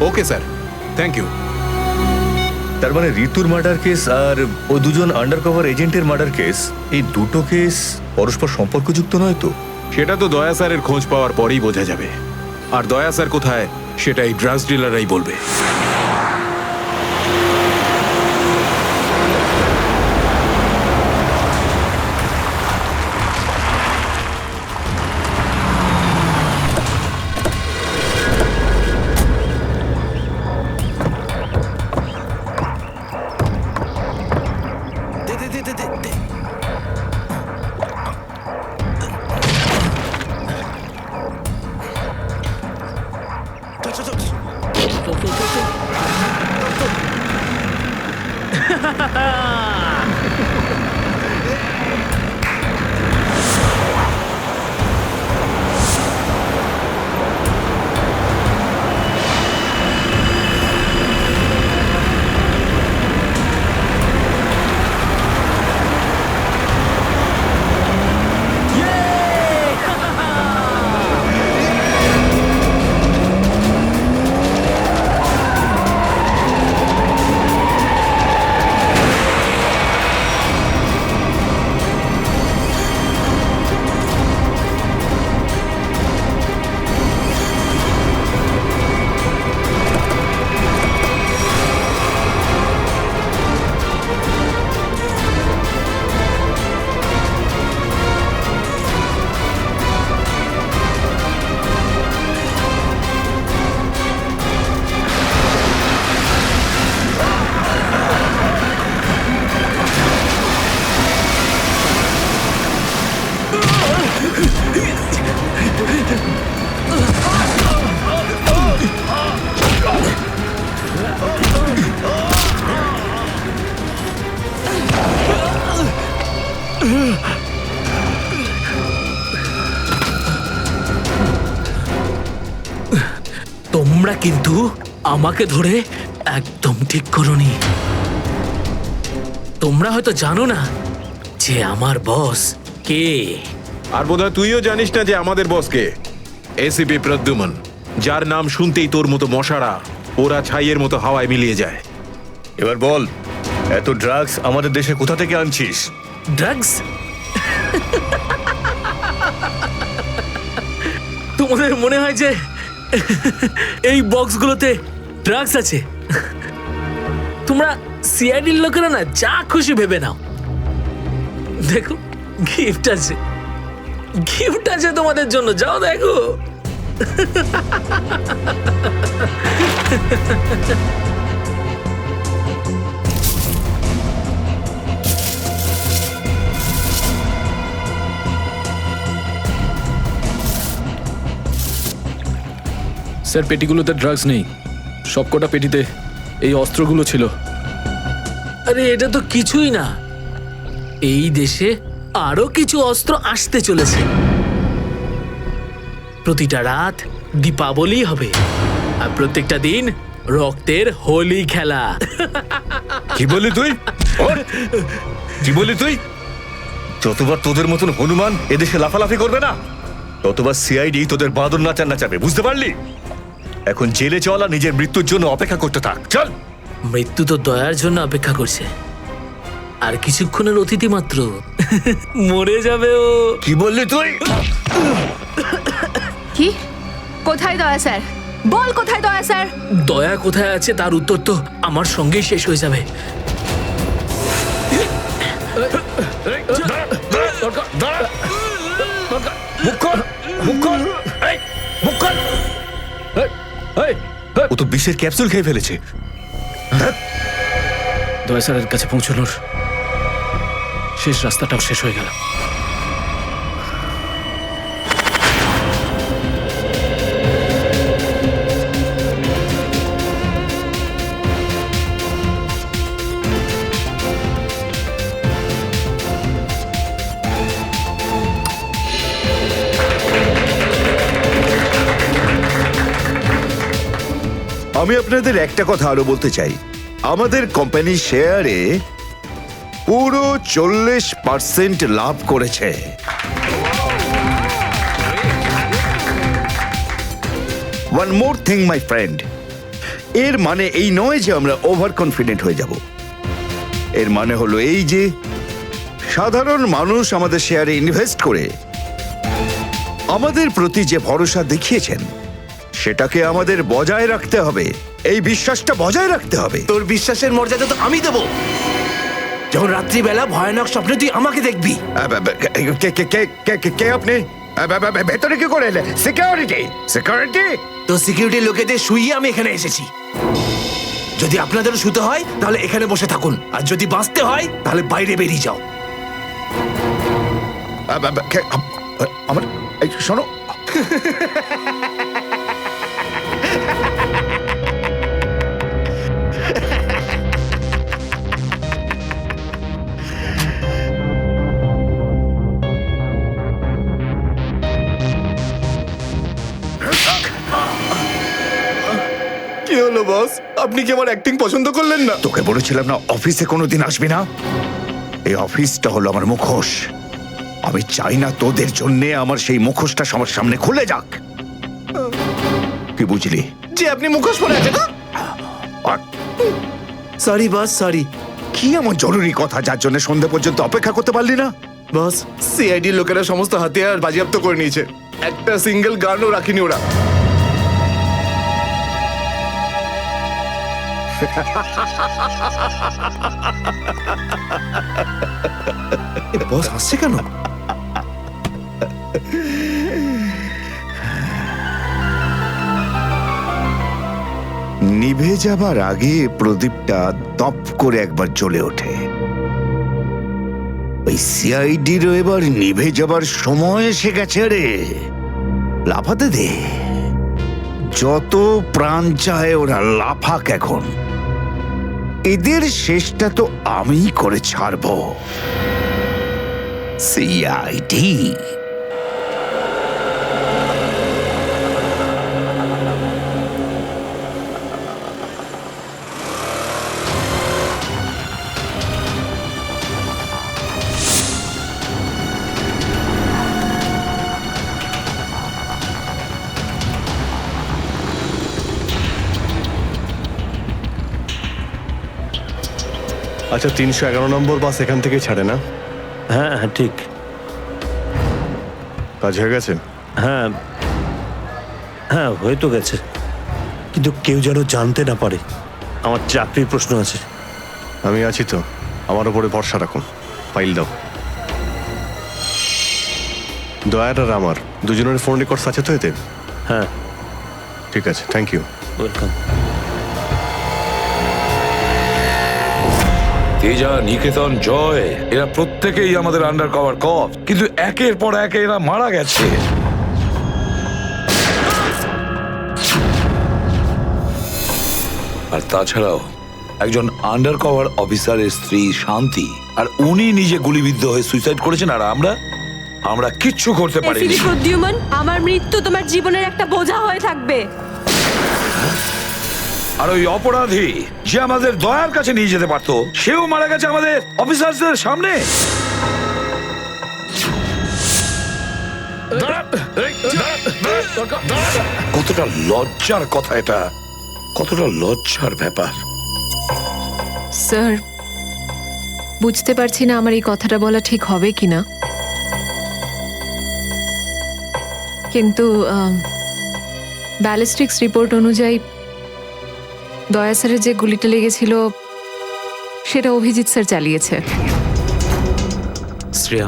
Okay sir, thank you. তার মানে ঋতুর মার্ডার কেস আর ও দুজন আন্ডারকভার এজেন্টের মার্ডার কেস, এই দুটো কেস পরস্পর সম্পর্কযুক্ত নয় তো? সেটা তো দয়া স্যারের খোঁজ পাওয়ার পরেই বোঝা যাবে। আর দয়া স্যার কোথায় সেটা এই ড্রাগস ডিলাররাই বলবে। তোমরা কিন্তু আমাকে ধরে একদম ঠিক করোনি। তোমরা হয়তো জানো না যে আমার বস কে। আর বোধহয় তুইও জানিস না যে আমাদের বসকে, এসিপি প্রদ্যুমন, যার নাম শুনতেই তোর মতো মশারা ওরা ছাইয়ের মতো হাওয়ায় মিলিয়ে যায়। এবার বল, এত ড্রাগস আমাদের দেশে কোথা থেকে আনছিস? ড্রাগস? তোমাদের মনে হয় যে এই বক্সগুলোতে ড্রাগস আছে? তোমরা সিআইডির লোকেরা না যা খুশি ভেবে নাও। দেখো গিফট আছে, গিফট আছে তোমাদের জন্য, যাও দেখো। স্যার পেটিগুলোতে ড্রাগস নেই, সবকটা পেটিতে এই অস্ত্রগুলো ছিল। আরে এটা তো কিছুই না, এই দেশে আরো কিছু অস্ত্র আসতে চলেছে। প্রতিটা রাত দীপাবলি হবে আর প্রত্যেকটা দিন রক্তের হোলি খেলা। কি বললি তুই? কি বললি তুই? যতবার তোদের মতন হনুমান এদেশে লাফালাফি করবে না, ততবার সিআইডি তোদের বাদর নাচার নাচাবে, বুঝতে পারলি? এখন জেলে চল আর নিজের মৃত্যুর জন্য অপেক্ষা করতে থাক, চল। মৃত্যু তো দয়ার জন্য অপেক্ষা করছে, আর কিছুক্ষণের অতিথি মাত্র, মরে যাবে ও। কি বললি তুই? কি? কোথায় দয়া স্যার? বল কোথায় দয়া স্যার? দয়া কোথায় আছে তার উত্তর তো আমার সঙ্গেই শেষ হয়ে যাবে। ও তো বিষের ক্যাপসুল খেয়ে ফেলেছে। দয়া স্যারের কাছে পৌঁছানোর শেষ রাস্তাটাও শেষ হয়ে গেল। আমি আপনাদের একটা কথা আরো বলতে চাই, আমাদের কোম্পানির শেয়ারে পুরো 40% লাভ করেছে। One more thing my friend, এর মানে এই নয় যে আমরা ওভার কনফিডেন্ট হয়ে যাব। এর মানে হলো এই যে সাধারণ মানুষ আমাদের শেয়ারে ইনভেস্ট করে আমাদের প্রতি যে ভরসা দেখিয়েছেন সেটাকে আমাদের বজায় রাখতে হবে। এই বিশ্বাসটা বজায় রাখতে হবে। তোর বিশ্বাসের মর্যাদা তো আমি দেব যখন রাত্রিবেলা ভয়ানক স্বপ্নে তুই আমাকে দেখবি। কে আপনি? ভেতরে কি করে এলে? সিকিউরিটি? সিকিউরিটি? তো সিকিউরিটি লোকেদের শুইয়ে আমি এখানে এসেছি। যদি আপনাদেরও শুতে হয় তাহলে এখানে বসে থাকুন, আর যদি বাঁচতে হয় তাহলে বাইরে বেরিয়ে যাও। আমার এই শোনো, কি হলো বস? আপনি কি আমার অ্যাক্টিং পছন্দ করলেন না? তোকে বলেছিলাম না অফিসে কোনোদিন আসবি না? এই অফিসটা হলো আমার মুখোশ। আমি চাই না তোদের জন্য আমার সেই মুখোশটা সবার সামনে খুলে যাক। কি বুঝলি? যে আপনি মুখোশ পরে আছেন। Sorry boss, sorry. কি এমন জরুরি কথা যার জন্য সন্ধ্যে পর্যন্ত অপেক্ষা করতে পারলি না? বস, সিআইডি লোকেরা সমস্ত হাতিয়ার বাজেয়াপ্ত করে নিয়েছে, একটা সিঙ্গেল গানও রাখিনি ওরা। বস হাসছে কেন? নিভে যাবার আগে প্রদীপটা দপ করে একবার জ্বলে ওঠে। ওই সিআইডির এবার নিভে যাবার সময় এসে গেছে রে। লাফাতে দে, যত প্রাণ চায় ওরা লাফাক এখন। এদের শেষটা তো আমি করে ছাড়বো। সিআইডি আচ্ছা, 311 নম্বর বাস এখান থেকে ছাড়ে না? হ্যাঁ হ্যাঁ ঠিক। কাজ হয়ে গেছে? হ্যাঁ হ্যাঁ হয়ে তো গেছে, কিন্তু কেউ যেন জানতে না পারে। আমার চাকরির প্রশ্ন আছে। আমি আছি তো, আমার উপরে ভরসা রাখুন। ফাইল দাও। দয়ার আর আমার দুজনের ফোন রেকর্ডস আছে তো এতে? হ্যাঁ ঠিক আছে, থ্যাংক ইউ। ওয়েলকাম। তেজা, নিকেতন, জয়, এরা প্রত্যেকেই আমাদের আন্ডার কভার কপ, কিন্তু একের পর এক এরা মারা গেছে। আর তাছাড়াও একজন আন্ডার কভার অফিসারের স্ত্রী শান্তি, আর উনি নিজে গুলিবিদ্ধ হয়ে সুইসাইড করেছেন, আর আমরা কিচ্ছু করতে পারিনি। এসিপি প্রদ্যুম্ন, আমার মৃত্যু তোমার জীবনের একটা বোঝা হয়ে থাকবে। আর ওই অপরাধী যে আমাদের দয়ার কাছে নিয়ে যেতে পারতো, সেও মারা গেছে আমাদের অফিসারদের সামনে। কতটা লজ্জার কথা এটা, কতটা লজ্জার ব্যাপার। স্যার, বুঝতে পারছি না আমার এই কথাটা বলা ঠিক হবে কিনা, কিন্তু ব্যালিস্টিক্স রিপোর্ট অনুযায়ী দয়া স্যারের যে গুলিটা লেগেছিল সেটা অভিজিৎ স্যার চালিয়েছে। শ্রেয়া,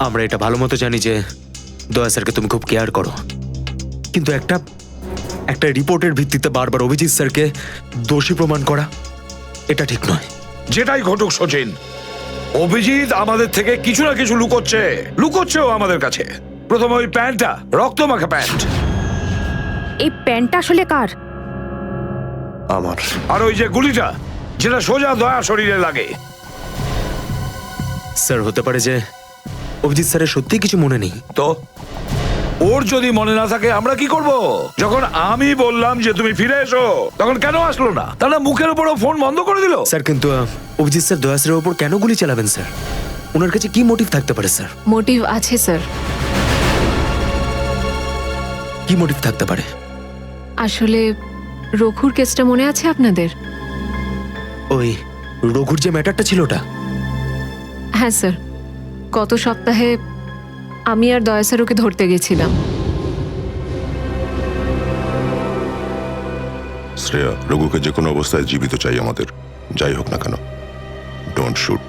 আমরা এটা ভালো মতো জানি যে দয়া স্যারকে তুমি খুব কেয়ার করো, কিন্তু একটা রিপোর্টের ভিত্তিতে বারবার অভিজিৎ স্যারকে দোষী প্রমাণ করা এটা ঠিক নয়। যেটাই ঘটুক সচিন, অভিজিৎ আমাদের থেকে কিছু না কিছু লুকোচ্ছেও আমাদের কাছে। প্রথমে ওই প্যান্টটা, রক্তমাখা প্যান্ট। এই প্যান্টটা আসলে কার? আমার। আর ওই যে গুলিটা, যেটা সোজা দয়া শরীরে লাগে। স্যার, হতে পারে যে অভিজিৎ স্যারের সত্যি কিছু মনে নেই। তো ওর যদি মনে না থাকে আমরা কি করব? যখন আমি বললাম যে তুমি ফিরে এসো, তখন কেন আসলো না? তাহলে মুখের উপরও ফোন বন্ধ করে দিল। স্যার, কিন্তু অভিজিৎ স্যার দয়া স্যারের উপর কেন গুলি চালাবেন স্যার? ওনার কাছে কি মোটিভ থাকতে পারে স্যার? মোটিভ আছে স্যার। কি মোটিভ থাকতে পারে? আসলে রঘুর কেসটা মনে আছে আপনাদের? ওই রঘুর যে ম্যাটারটা ছিল ওটা? হ্যাঁ স্যার, গত সপ্তাহে আমি আর দয়া স্যার ওকে ধরতে গেছিলাম। শ্রেয়া, রঘুকে যে কোনো অবস্থায় জীবিত চাই আমাদের, যাই হোক না কেন। Don't shoot.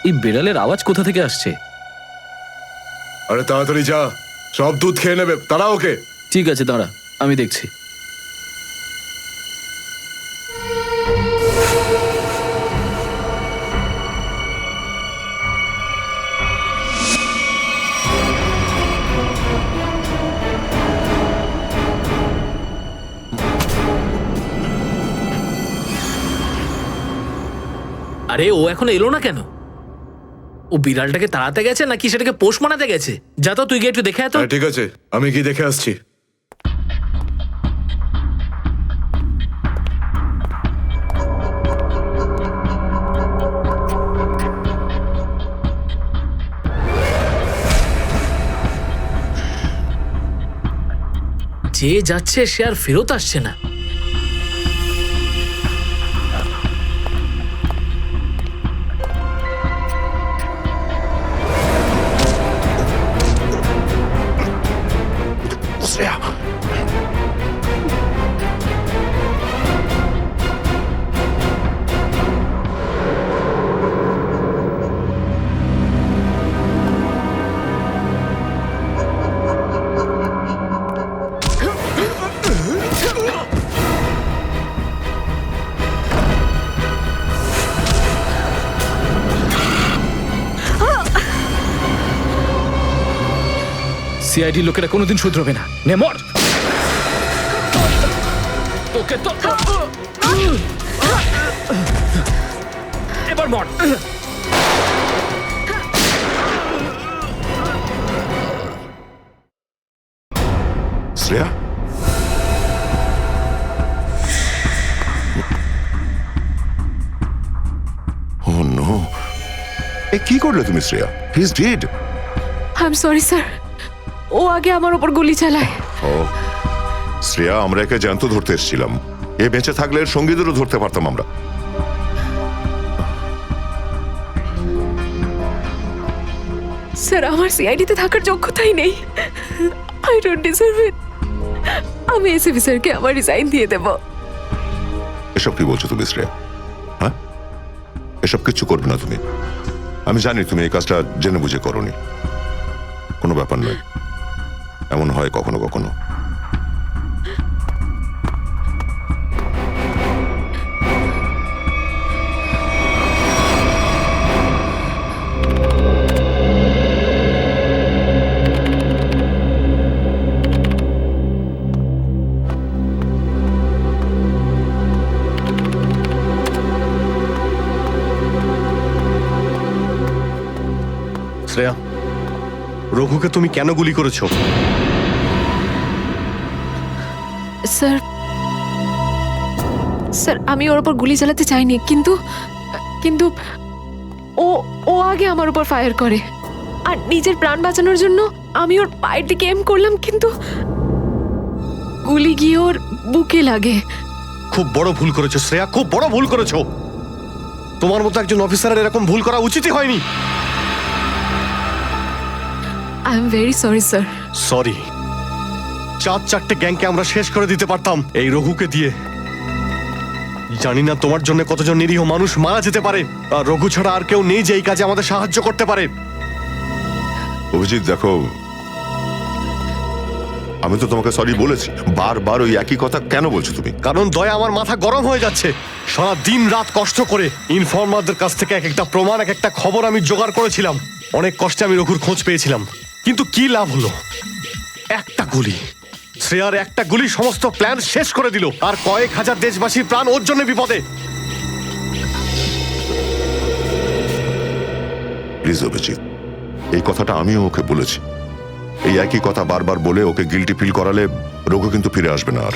এই বিড়ালের আওয়াজ কোথা থেকে আসছে? আরে তাড়াতাড়ি যা, সব দুধ খেয়ে নেবে, তারা ওকে। ঠিক আছে, দাঁড়া, আমি দেখছি। আরে ও এখনো এলো না কেন? ও বিড়ালটাকে তাড়াতে গেছে নাকি সেটাকে পোষ মানাতে গেছে? যা তো, তুই গিয়ে একটু দেখে আয় তো। ঠিক আছে, আমি কি দেখে আসছি। যে যাচ্ছে সে আর ফেরত আসছে না। সিআইডি লোকেরা কোনোদিন শুধরবে না। নে মর। তোকে তো এবার মর। শ্রেয়া, ও নো, এ কি করলে তুমি Shreya? He is dead. I am sorry sir, ও আগে আমার উপর গুলি চালায়। ও শ্রেয়া, আমরা একে জ্যান্ত ধরতে এসেছিলাম। এ বেঁচে থাকলে এর সঙ্গীদেরও ধরতে পারতাম আমরা। স্যার, আমার সিআইডিতে থাকার যোগ্যতাই নেই। আই ডোন্ট ডিজার্ভ ইট। আমি এসিপি স্যারকে আমার রিজাইন দিয়ে দেব। এসব কি বলছো তুমি শ্রেয়া? হ্যাঁ, এসব কিচ্ছু করবে না তুমি। আমি জানি তুমি এই কাজটা জেনে বুঝে করোনি। কোনো ব্যাপার নয়, এমন হয় কখনো কখনো। শ্রেয়া, রঘুকে তুমি কেন গুলি করেছো? স্যার, স্যার আমি ওর উপর গুলি চালাতে চাইনি, কিন্তু কিন্তু ও ও আগে আমার উপর ফায়ার করে আর নিজের প্রাণ বাঁচানোর জন্য আমি ওর পায়ের দিকে এম করলাম, কিন্তু গুলি গিয়ে ওর বুকে লাগে। খুব বড় ভুল করেছো শ্রেয়া, খুব বড় ভুল করেছো। তোমার মতো একজন অফিসারের এরকম ভুল করা উচিতই হয়নি। I am very sorry sir. Sorry? 4-4টে গ্যাংকে আমরা শেষ করে দিতে পারতাম এই রঘুকে দিয়ে। জানি না তোমার জন্য কতজন নিরীহ মানুষ মারা যেতে পারে, আর রঘু ছাড়া আর কেউ নেই যে এই কাজে আমাদের সাহায্য করতে পারে। অভিজিৎ দেখো, আমি তো তোমাকে সরি বলেছি। বারবার ওই একই কথা কেন বলছো তুমি? কারণ দয়া আমার মাথা গরম হয়ে যাচ্ছে। সারা দিন রাত কষ্ট করে ইনফর্মারদের কাছ থেকে এক একটা প্রমাণ, এক একটা খবর আমি জোগাড় করেছিলাম। অনেক কষ্টে আমি রঘুর খোঁজ পেয়েছিলাম, কিন্তু কি লাভ হলো? একটা গুলি, শ্রেয়ার একটা গুলি সমস্ত প্ল্যান শেষ করে দিল, আর কয়েক হাজার দেশবাসীর প্রাণ ওর জন্য বিপদে। প্লিজ অভিজিৎ, এই কথাটা আমিও ওকে বলেছি। এই একই কথা বারবার বলে ওকে গিল্টি ফিল করালে রঘু কিন্তু ফিরে আসবে না আর।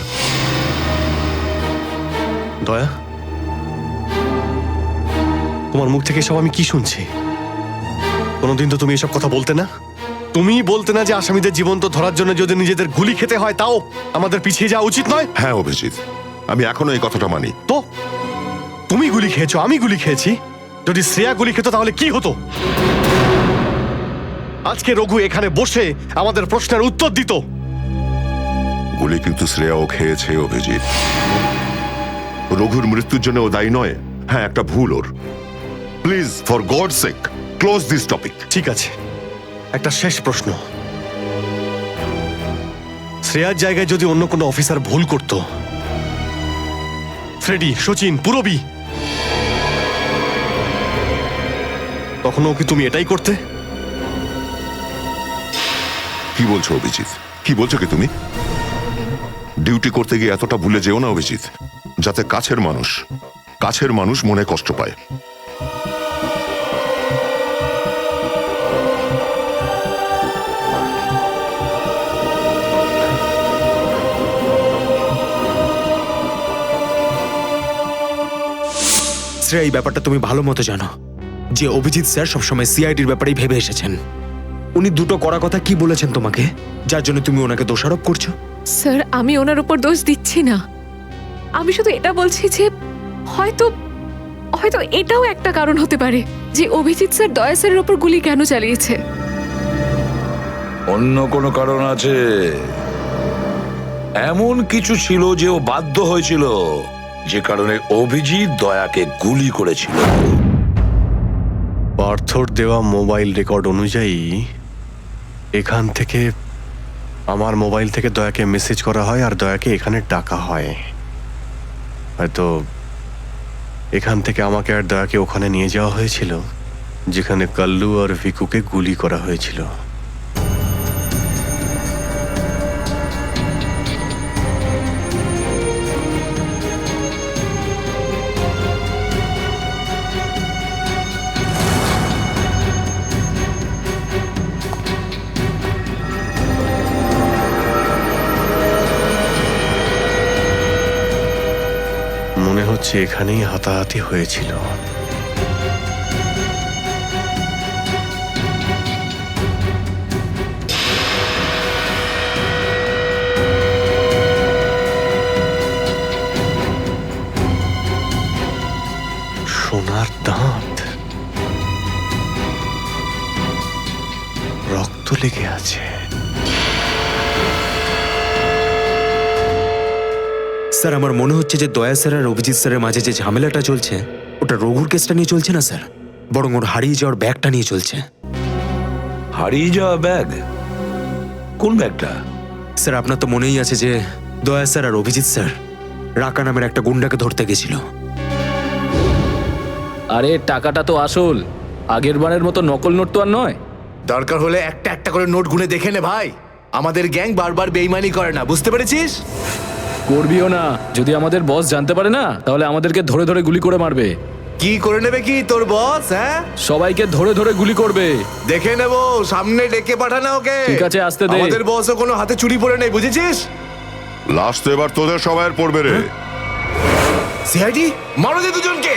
দয়া, তোমার মুখ থেকে সব আমি কি শুনছি? কোনোদিন তো তুমি এসব কথা বলতে না। তুমি বলতে না যে আসামিদের জীবন্ত ধরার জন্য যদি নিজেদের গুলি খেতে হয় তাও আমাদের পিছিয়ে যাওয়া উচিত নয়? হ্যাঁ অভিজিৎ, আমি এখনো এই কথাটা মানি। তো তুমি গুলি খেয়েছো, আমি গুলি খেয়েছি। যদি শ্রেয়া গুলি খেত তাহলে কি হতো? আজকে রঘু এখানে বসে আমাদের প্রশ্নের উত্তর দিত। গুলি কিন্তু শ্রেয়াও খেয়েছে অভিজিৎ। রঘুর মৃত্যুর জন্য ও দায়ী নয়। হ্যাঁ, একটা ভুল ওর। Please, for God sake, close this topic. ঠিক আছে, একটা শেষ প্রশ্ন। শ্রেয়ার জায়গায় যদি অন্য কোনো অফিসার ভুল করত, ফ্রেডি, সচিন, পুরবী, তখনও কি তুমি এটাই করতে? কি বলছো অভিজিৎ? কি বলছো কি তুমি? ডিউটি করতে গিয়ে এতটা ভুলে যেও না অভিজিৎ, যাতে কাছের মানুষ মনে কষ্ট পায়। শ্রেয়া, এই ব্যাপারটা তুমি ভালো মতো জানো যে অভিজিৎ স্যার সবসময় সিআইডির ব্যাপারেই ভেবে এসেছেন। উনি দুটো কড়া কথা কি বলেছেন তোমাকে, যার জন্য তুমি ওনাকে দোষারোপ করছো? স্যার, আমি ওনার উপর দোষ দিচ্ছি না। আমি শুধু এটা বলছি যে হয়তো হয়তো এটাও একটা কারণ হতে পারে যে অভিজিৎ স্যার দয়া স্যারের উপর গুলি কেন চালিয়েছে। অন্য কোনো কারণ আছে? এমন কিছু ছিল যে ও বাধ্য হয়েছিল, যে কারণে অভিজিৎ দয়াকে গুলি করেছিল। পার্থর দেওয়া মোবাইল রেকর্ড অনুযায়ী এখান থেকে আমার মোবাইল থেকে দয়াকে মেসেজ করা হয় আর দয়াকে এখানে ডাকা হয়। হয়তো এখান থেকে আমাকে আর দয়াকে ওখানে নিয়ে যাওয়া হয়েছিল যেখানে কাল্লু আর ভিকুকে গুলি করা হয়েছিল। মনে হচ্ছে এখানেই হাতাহাতি হয়েছিল। সোনার দাঁত, রক্ত লেগে আছে। স্যার, আমার মনে হচ্ছে যে দয়া স্যার আর অভিজিৎ স্যারের মাঝে যে ঝামেলাটা চলছে ওটা রঘুর কেসটা নিয়ে চলছে না স্যার, বরং ওর হারিয়ে যাওয়ার ব্যাগটা নিয়ে চলছে। হারিয়ে যাওয়া ব্যাগ? কোন ব্যাগটা? স্যার, আপনার তো মনেই আছে যে দয়া স্যার আর অভিজিৎ স্যার রাকা নামের একটা গুন্ডাকে ধরতে গেছিল। আরে টাকাটা তো আসল, আগের বারের মতো নকল নোট তো আর নয়। দরকার হলে একটা একটা করে নোট গুনে দেখে নে ভাই। আমাদের গ্যাং বারবার বেইমানি করে না, বুঝতে পেরেছিস? করবিও না। যদি আমাদের বস জানতে পারে না, তাহলে আমাদেরকে ধরে ধরে গুলি করে মারবে। কি করে নেবে কি তোর বস? হ্যাঁ, সবাইকে ধরে ধরে গুলি করবে। দেখে নেব, সামনে ডেকে পাঠানা ওকে। ঠিক আছে, আসতে দে। আমাদের বসও কোনো হাতে চুরি পড়ে নেই, বুঝেছিস? লাশ তো এবার তোদের সবাইয়ের পড়বে রে। সিআইডি মারো দে দুজনকে।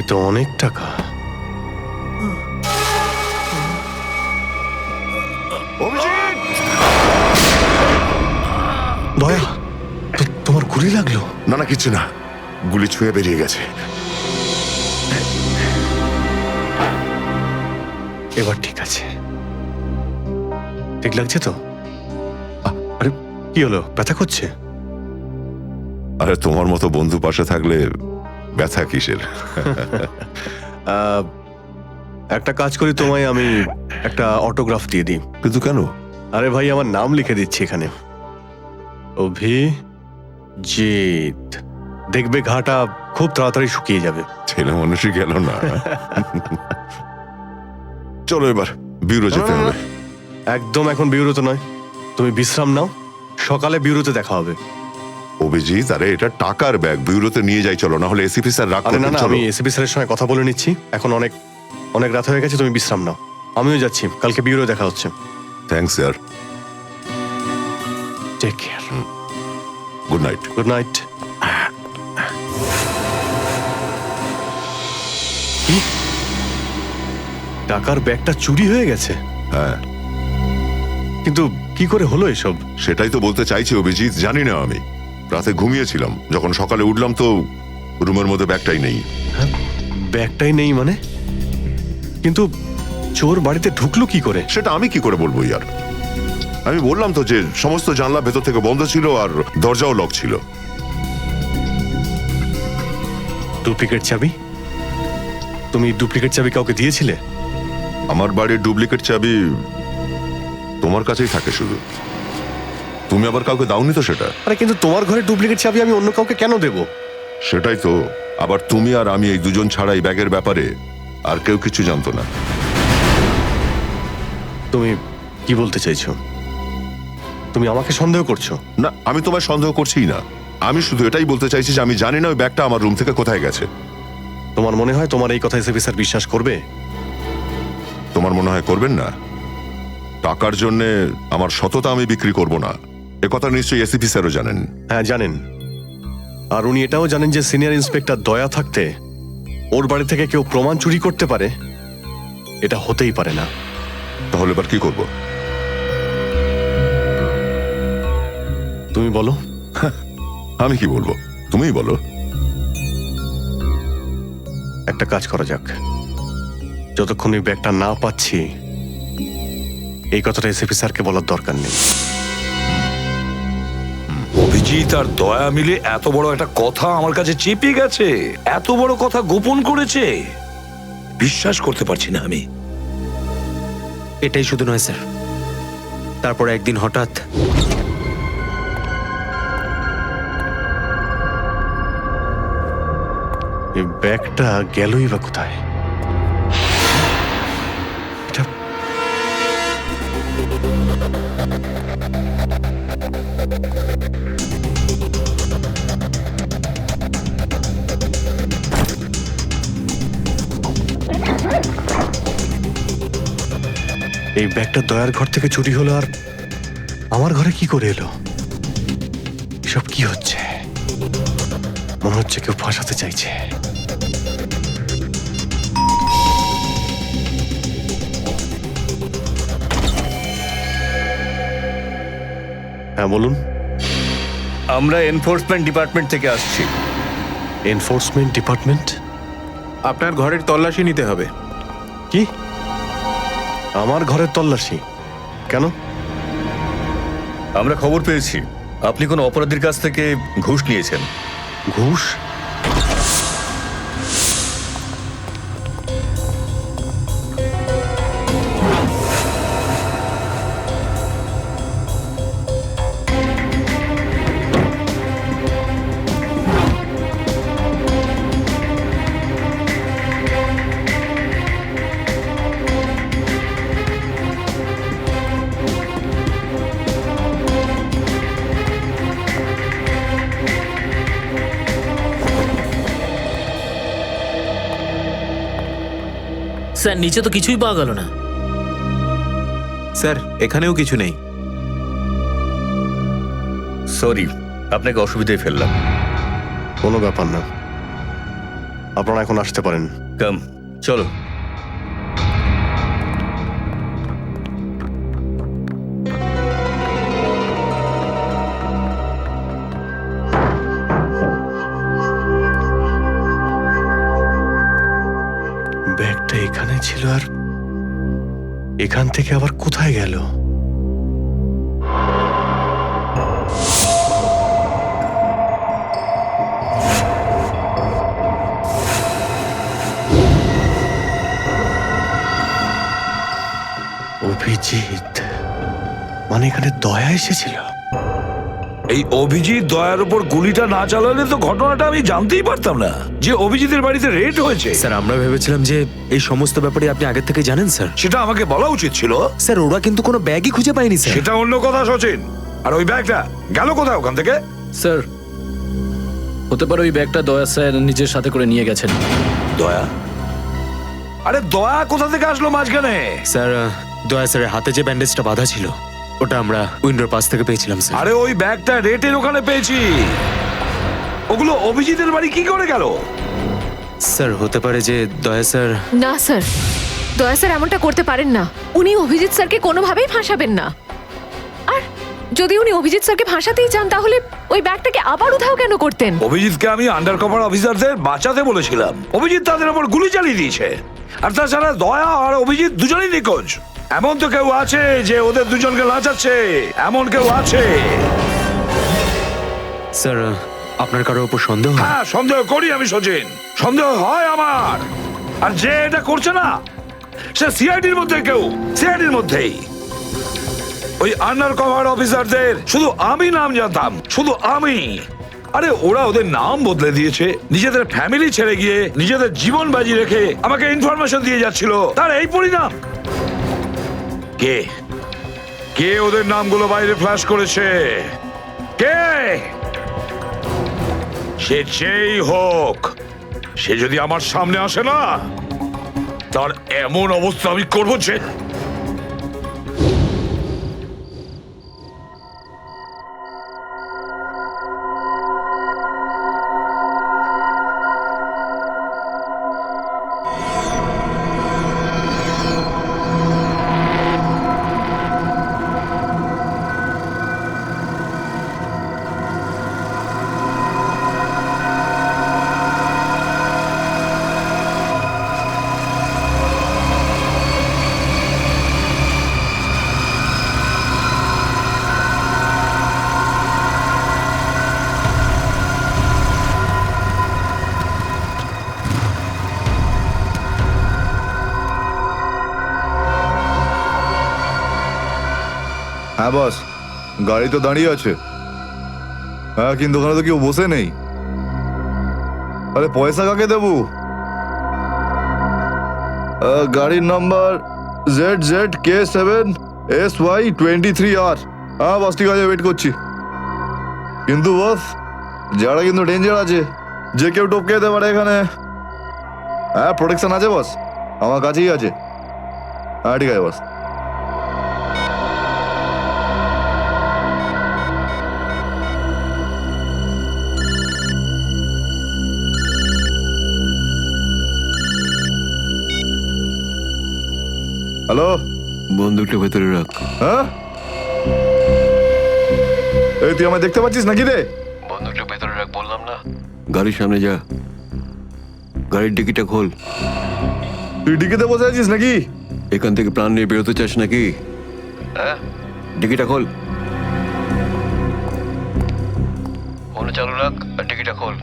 এ তো অনেক টাকা। দয়া, তোমার গুলি লাগলো? না না, কিছু না, গুলি ছুঁয়ে বেরিয়ে গেছে। এবার ঠিক আছে, ঠিক লাগছে তো? আরে কি হলো, ব্যথা করছে? আরে তোমার মতো বন্ধু পাশে থাকলে ব্যথা কিসের? একটা কাজ করি, তোমায় আমি একটা অটোগ্রাফ দিয়ে দিই। কিন্তু কেন? আরে ভাই, আমার নাম লিখে দিচ্ছি এখানে, অভিজিৎ। দেখবে ঘাটা খুব তাড়াতাড়ি শুকিয়ে যাবে। ছেলে মানুষই গেল না। চলো এবার বিউরো যেতে হবে। একদম এখন বিউরোতে নয়, তুমি বিশ্রাম নাও, সকালে বিউরোতে দেখা হবে। অভিজিৎ, আরে এটা টাকার ব্যাগ, বিউরোতে নিয়ে যাই চলো, না হলে এসিপি স্যার রাগ করবেন। না, আমি এসিপি স্যারের সঙ্গে কথা বলে নিচ্ছি, এখন অনেক অনেক রাত হয়ে গেছে, তুমি বিশ্রাম নাও। আমিও যাচ্ছি, কালকে বিউরো দেখা হচ্ছে। Thanks sir. Take care. Good night. Good night. টাকার ব্যাগটা চুরি হয়ে গেছে? হ্যাঁ। কিন্তু কি করে হলো এসব? সেটাই তো বলতে চাইছি অভিজিৎ, জানি না। আমি রাতে ঘুমিয়েছিলাম, যখন সকালে উঠলাম তো রুমের মধ্যে ব্যাগটাই নেই। ব্যাগটাই নেই মানে? কিন্তু চোর বাড়িতে ঢুকলো কি করে? সেটা আমি কি করে বলবো ইয়ার। আমি বললাম তো যে সমস্ত জানলা ভেতর থেকে বন্ধ ছিল আর দরজাও লক ছিল। ডুপ্লিকেট চাবি? তুমি ডুপ্লিকেট চাবি কাউকে দিয়েছিলে? আমার বাড়ির ডুপ্লিকেট চাবি তোমার কাছেই থাকে শুধু, তুমি আবার কাউকে দাওনি তো সেটা। আরে কিন্তু তোমার ঘরে ডুপ্লিকেট চাবি আমি অন্য কাউকে কেন দেব? সেটাই তো। আবার তুমি আর আমি এই দুজন ছাড়া এই ব্যাগের ব্যাপারে আর কেউ কিছু জানতো না। তুমি কি বলতে চাইছো? তুমি আমাকে সন্দেহ করছো? না, আমি তোমায় সন্দেহ করছিই না। আমি শুধু এটাই বলতে চাইছি যে আমি জানি না ওই ব্যাগটা আমার রুম থেকে কোথায় গেছে। তোমার মনে হয় তোমার এই কথা এসএপি স্যার বিশ্বাস করবে? তোমার মনে হয় করবেন না? টাকার জন্য আমার সততা আমি বিক্রি করব না, এ কথা নিশ্চয়ই এসিপি স্যারও জানেন। হ্যাঁ জানেন। আর উনি এটাও জানেন যে সিনিয়র ইন্সপেক্টর দয়া থাকতে ওর বাড়ি থেকে কেউ প্রমাণ চুরি করতে পারে, এটা হতেই পারে না। তাহলে এবার কি করব? তুমি বলো। আমি কি বলবো, তুমিই বলো। একটা কাজ করা যাক, যতক্ষণ এই ব্যাগটা না পাচ্ছি এই কথাটা এসএপি স্যারকে বলার দরকার নেই। অভিজিৎ আর দয়া মিলে এত বড় একটা কথা আমার কাছে চেপে গেছে, এত বড় কথা গোপন করেছে, বিশ্বাস করতে পারছি না আমি। এটাই শুধু নয় স্যার, তারপর একদিন হঠাৎ এই ব্যাগটা গেলই বা কোথায়? এই ব্যাগটা দয়ার ঘর থেকে চুরি হলো আর আমার ঘরে কি করে এলো? এসব কি হচ্ছে? মনে হচ্ছে কেউ ফাঁসাতে চাইছে। হ্যাঁ বলুন। আমরা এনফোর্সমেন্ট ডিপার্টমেন্ট থেকে আসছি। Enforcement department? আপনার ঘরের তল্লাশি নিতে হবে। কি? আমার ঘরের তল্লাশি কেন? আমরা খবর পেয়েছি আপনি কোনো অপরাধীর কাছ থেকে ঘুষ নিয়েছেন। ঘুষ? স্যার নিচে তো কিছুই পাওয়া গেল না। স্যার এখানেও কিছু নেই। সরি, আপনাকে অসুবিধায় ফেললাম। কোনো ব্যাপার না, আপনারা এখন আসতে পারেন। কাম, চলো। ব্যাগটা এখানে ছিল আর এখান থেকে আবার কোথায় গেল? অভিজিৎ মানে এখানে দয়া এসেছিল? এই অভিজিৎ দয়ার উপর গুলিটা না চালালে তো ঘটনাটা আমি জানতেই পারতাম না যে অভিজিতের বাড়িতে রেড হয়েছে। স্যার আমরা ভেবেছিলাম যে এই সমস্ত ব্যাপারে আপনি আগে থেকে জানেন স্যার। সেটা আমাকে বলা উচিত ছিল। স্যার ওরা কিন্তু কোনো ব্যাগই খুঁজে পায়নি স্যার। সেটা অন্য কথা সচিন। আর ওই ব্যাগটা গেল কোথায় ওখান থেকে? স্যার হতে পারে ওই ব্যাগটা দয়া স্যার নিজের সাথে করে নিয়ে গেছেন। দয়া? আরে দয়া কোথা থেকে আসলো মাঝখানে? স্যার দয়া স্যারের হাতে যে ব্যান্ডেজটা বাঁধা ছিল ওটা আমরা উইন্ডোর পাশ থেকে পেয়েছিলাম স্যার। আরে ওই ব্যাগটা রেটের ওখানে পেয়েছি, ওগুলো অভিজিতের বাড়ি কি করে গেল? স্যার হতে পারে যে দয়া স্যার। না স্যার, দয়া স্যার এমনটা করতে পারেন না। উনি অভিজিৎ স্যারকে কোনোভাবেই ফাঁসাবেন না। আর যদি উনি অভিজিৎ স্যারকে ফাঁসাতেই চান তাহলে ওই ব্যাগটাকে আবার উধাও কেন করতেন? অভিজিৎকে আমি আন্ডার কভার অফিসারদের বাঁচাতে বলেছিলাম, অভিজিৎ তাদের উপর গুলি চালিয়ে দিয়েছে। আর তাছাড়া দয়া আর অভিজিৎ দুজনেই নিখোঁজ। এমন তো কেউ আছে যে ওদের দুজনকে লাচাচ্ছে, এমন কেউ আছে? স্যার আপনার কারোর উপর সন্দেহ? হ্যাঁ সন্দেহ করি আমি সচিন, সন্দেহ হয় আমার। আর যে এটা করছে না সে সিআইডির মধ্যে কেউ, সিআইডির মধ্যেই। ওই আন্ডার কভার অফিসারদের শুধু আমি নাম জানতাম, শুধু আমি। আরে ওরা ওদের নাম বদলে দিয়েছে, নিজেদের ফ্যামিলি ছেড়ে গিয়ে নিজেদের জীবন বাজি রেখে আমাকে ইনফরমেশন দিয়ে যাচ্ছিল, তার এই পরিণাম। কে কে ওদের নামগুলো বাইরে ফ্ল্যাশ করেছে? কে? সে যেই হোক, সে যদি আমার সামনে আসে না, তার এমন অবস্থা আমি করবো যে। হ্যাঁ বস, গাড়ি তো দাঁড়িয়ে আছে। হ্যাঁ, কিন্তু ওখানে তো কেউ বসে নেই। আরে পয়সা কাকে দেবো? গাড়ির নাম্বার ZZK7SY23R। হ্যাঁ বস, ঠিক আছে, ওয়েট করছি। কিন্তু বস, যারা কিন্তু ডেঞ্জার আছে, যে কেউ টপকে যেতে পারে এখানে। হ্যাঁ, প্রোটেকশন আছে বস, আমার কাছেই আছে। হ্যাঁ ঠিক আছে বস। হ্যালো, বন্দুকটা ভেতরে রাখ। হ্যাঁ, এই তুই আমায় দেখতে পাচ্ছিস নাকি রে? বন্দুকটা ভেতরে রাখ বললাম না। গাড়ির সামনে যা, গাড়ির ডিকিটা খোল। তুই ডিকিতে বসে আছিস নাকি? এখান থেকে প্রাণ নিয়ে বেরোতে চাস নাকি? হ্যাঁ, ডিকিটা খোল। ফোন চালু রাখ আর ডিকিটা খোল।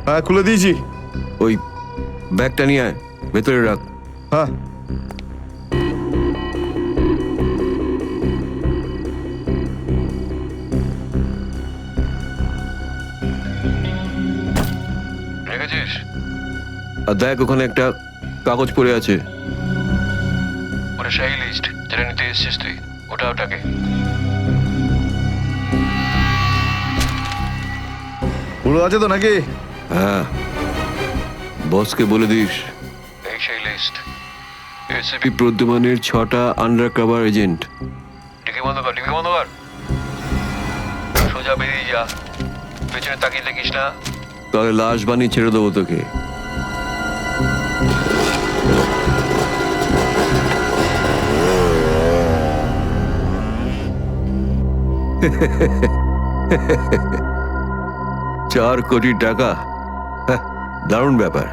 হ্যাঁ, খুলে দিয়েছি। ওই ব্যাগটা নিয়ে আয়, ভেতরে রাখ। হ্যাঁ, রেখেছিস? আর দেখ, ওখানে একটা কাগজ পড়ে আছে, ওটা সেই লিস্ট যেটা নিতে এসেছিস তুই। ওটাকে পুরো আছে তো নাকি? হ্যাঁ, বসকে বলে দিস এই সেই লিস্ট। এসিপি প্রদ্যুমানের 6টা আন্ডার কভার এজেন্ট। ডিকি বন্ধ কর, ডিকি বন্ধ কর। সোজা বেরিয়ে যা, পেছনে তাকিয়ে দেখিস না, তাহলে লাশ বানিয়ে ছেড়ে দেবো তোকে। $4 কোটি, দারুণ ব্যাপার।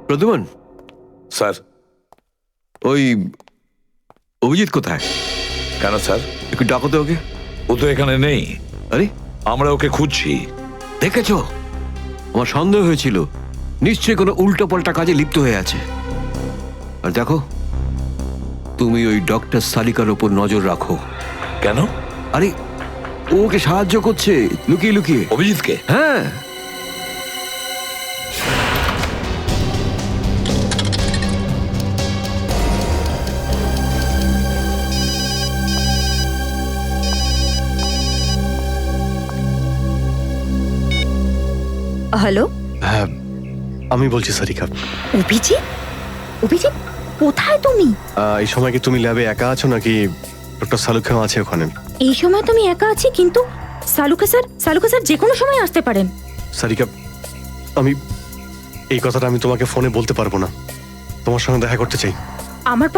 প্রদ্যুমান স্যার, ওই অভিজিৎ কোথায়? কেন স্যার? একটু ডাকো তো ওকে। ও তো এখানে নেই। আরে, আমরা ওকে খুঁজছি। দেখেছো, আমার সন্দেহ হয়েছিল নিশ্চয়ই কোনো উল্টো পাল্টা কাজে লিপ্ত হয়ে আছে। আর দেখো, তুমি ওই ডক্টর সালিকার ওপর নজর রাখো। কেন? আরে, ও ওকে সাহায্য করছে লুকিয়ে লুকিয়ে। অভিজিৎকে? হ্যাঁ। হ্যালো, হ্যাঁ আমি বলছি সারিকা। অভিজিৎ? অভিজিৎ, কোথায় তুমি? এই সময় কি তুমি ল্যাবে একা আছো নাকি ডক্টর সালুখাও আছে ওখানে? এই সময় তুমি একা আছি, কিন্তু সালুকা স্যার যে কোনো সময় আসতে পারেন। সারিকা, আমি এই কথাটা আমি তোমাকে ফোনে বলতে পারবো না। তোমার সঙ্গে দেখা করতে চাই। আমার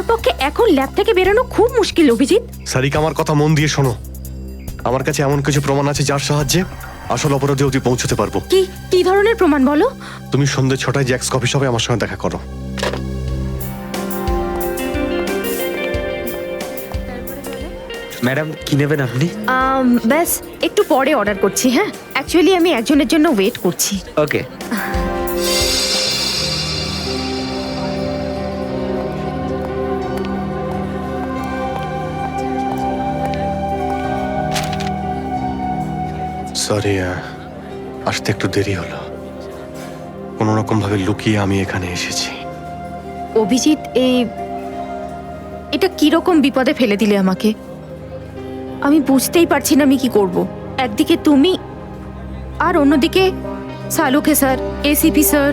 পক্ষে এখন ল্যাব থেকে বেরোনো খুব মুশকিল অভিজিৎ। সারিকা, আমার কথা মন দিয়ে শোনো। আমার কাছে এমন কিছু প্রমাণ আছে যার সাহায্যে আসল অপরাধী অবধি পৌঁছতে পারবো। কি ধরনের প্রমাণ বলো? তুমি সন্ধ্যে 6টায় জ্যাক্স কফি শপে আমার সঙ্গে দেখা করো। ম্যাডাম কি নেবেন আপনি? ব্যাস একটু পরে অর্ডার করছি। হ্যাঁ, অ্যাকচুয়ালি আমি একজনের জন্য ওয়েট করছি। ওকে। সরি, আসতে একটু দেরি হলো। কোনো রকম ভাবে লুকিয়ে আমি এখানে এসেছি। অভিজিৎ, এটা কিরকম বিপদে ফেলে দিলে আমাকে। আমি বুঝতেই পারছি না আমি কি করব। একদিকে তুমি আর অন্যদিকে সালুকে স্যার, এসিপি স্যার।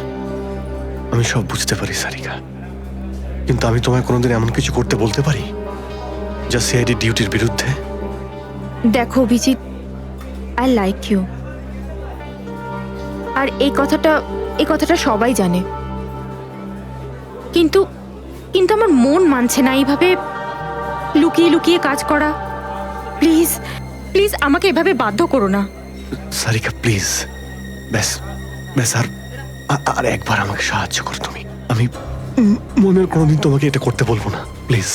আমি সব বুঝতে পারি সারিকা, কিন্তু আমি তোমায় কোনোদিন এমন কিছু করতে বলতে পারি যা সিআইডি ডিউটির বিরুদ্ধে? দেখো অভিজিৎ, আই লাইক ইউ, আর এই কথাটা সবাই জানে, কিন্তু আমার মন মানছে না এইভাবে লুকিয়ে লুকিয়ে কাজ করা। প্লিজ প্লিজ আমাকে এভাবে বাধ্য করো না। সারিকা প্লিজ, ব্যাস আর একবার আমাকে সাহায্য করো তুমি। আমি মনের কোনোদিন তোমাকে এটা করতে বলবো না, প্লিজ।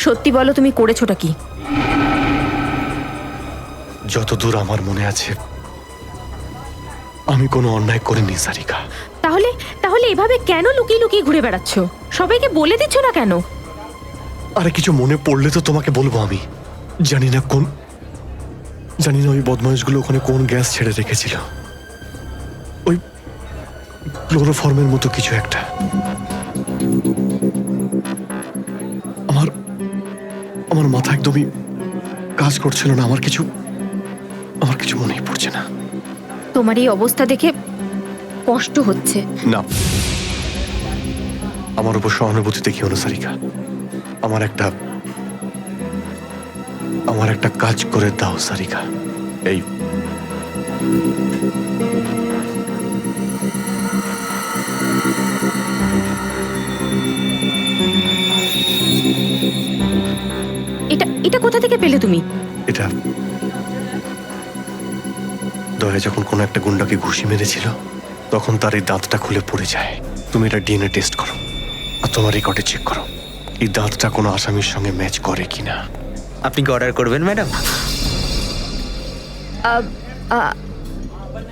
সত্যি বলো, তুমি করেছোটা কি? যতদূর আমার মনে আছে আমি কোনো অন্যায় করিনি সারিকা। তাহলে এভাবে কেন লুকিয়ে লুকিয়ে ঘুরে বেড়াচ্ছ? সবাইকে বলে দিচ্ছ না কেন? আরে কিছু মনে পড়লে তো তোমাকে বলবো। আমি জানি না ওই বদমাইশগুলো ওখানে কোন গ্যাস ছেড়ে রেখেছিল। ওই ক্লোরোফর্মের মতো কিছু একটা। আমার মাথা একদমই কাজ করছিল না। আমার কিছু মনেই পড়ছে না। তোমার এই অবস্থা দেখে কষ্ট হচ্ছে। না, আমার উপর সহানুভূতি দেখিও না সারিকা। আমার একটা কাজ করে দাও সারিকা। এই এটা কোথা থেকে পেলে তুমি? এটা দয়া যখন কোনো একটা গুন্ডাকে ঘুষি মেরেছিল তখন তার এই দাঁতটা খুলে পড়ে যায়। তুমি এটা ডিএনএ টেস্ট করো আর তোমার রেকর্ডে চেক করো এই দাঁতটা কোনো আসামির সঙ্গে ম্যাচ করে কিনা। আপনি কি অর্ডার করবেন ম্যাডাম?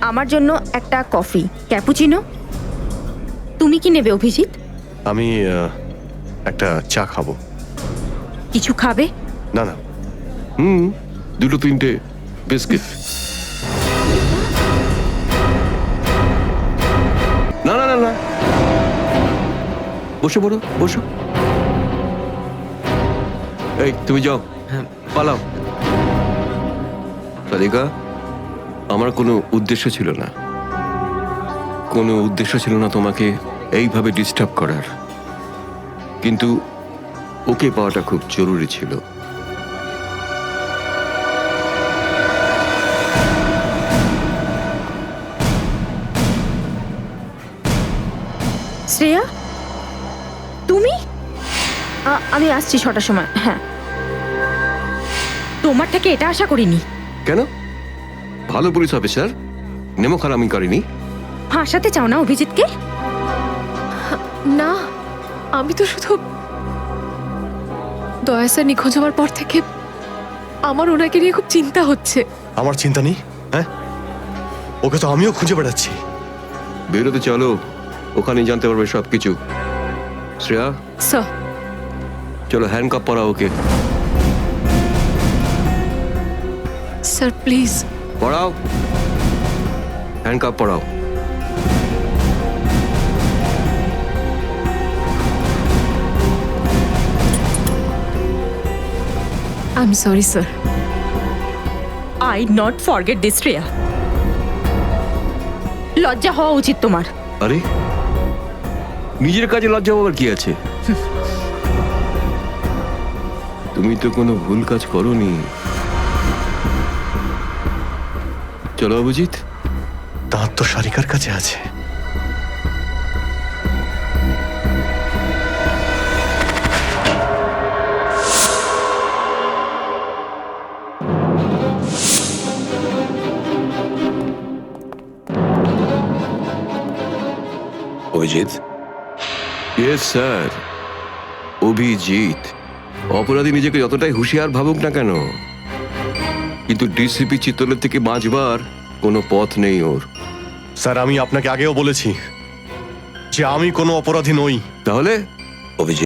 আমার জন্য একটা কফি ক্যাপুচিনো। তুমি কি নেবে অভিজিৎ? আমি একটা চা খাবো। কিছু খাবে? না। দুটো তিনটে বিস্কিট। না, বসো। এই তুমি যাও, পালাও। সারিকা, আমার কোনো উদ্দেশ্য ছিল না তোমাকে এইভাবে ডিস্টার্ব করার, কিন্তু ওকে পাওয়াটা খুব জরুরি ছিল। শ্রেয়া, তুমি? আমি আসছি 6টার সময়। হ্যাঁ, তোমার থেকে এটা আশা করিনি। কেন? ভালো পুলিশ অফিসার, নেমো খারামি করেনি। ফাঁসাতে চাও না অভিজিৎকে? না, আমি তো শুধু দয়া স্যার নিখোঁজ হওয়ার পর থেকে আমার ওনাকে নিয়ে খুব চিন্তা হচ্ছে। আমার চিন্তা নেই? হ্যাঁ, ওকে তো আমিও খুঁজে বেড়াচ্ছি। বেরোতে চলো, ওখানে জানতে পারবে সবকিছু। শ্রেয়া স্যার, চলো হ্যান্ডকাপ পরাও ওকে। স্যার প্লিজ পড়াও, হ্যান্ডকাপ পড়াও। I am sorry sir. I not forget this Shreya. লজ্জা হওয়া উচিত তোমার। আরে, নিজের কাজে লজ্জা পাওয়ার কি আছে? তুমি তো কোনো ভুল কাজ করোনি। চলো অভিজিৎ। দাঁত তো সারিকার কাছে আছে, অভিজিৎ, ইয়েস স্যার। অভিজিৎ অপরাধী নিজেকে যতটাই হুঁশিয়ার ভাবুক না কেন, কিন্তু ডিসিপি চিত্তলের থেকে বাঁচবার কোনো পথ নেই ওর। স্যার, আমি আপনাকে আগেও বলেছি যে আমি কোনো অপরাধী নই। তাহলে অভিজিৎ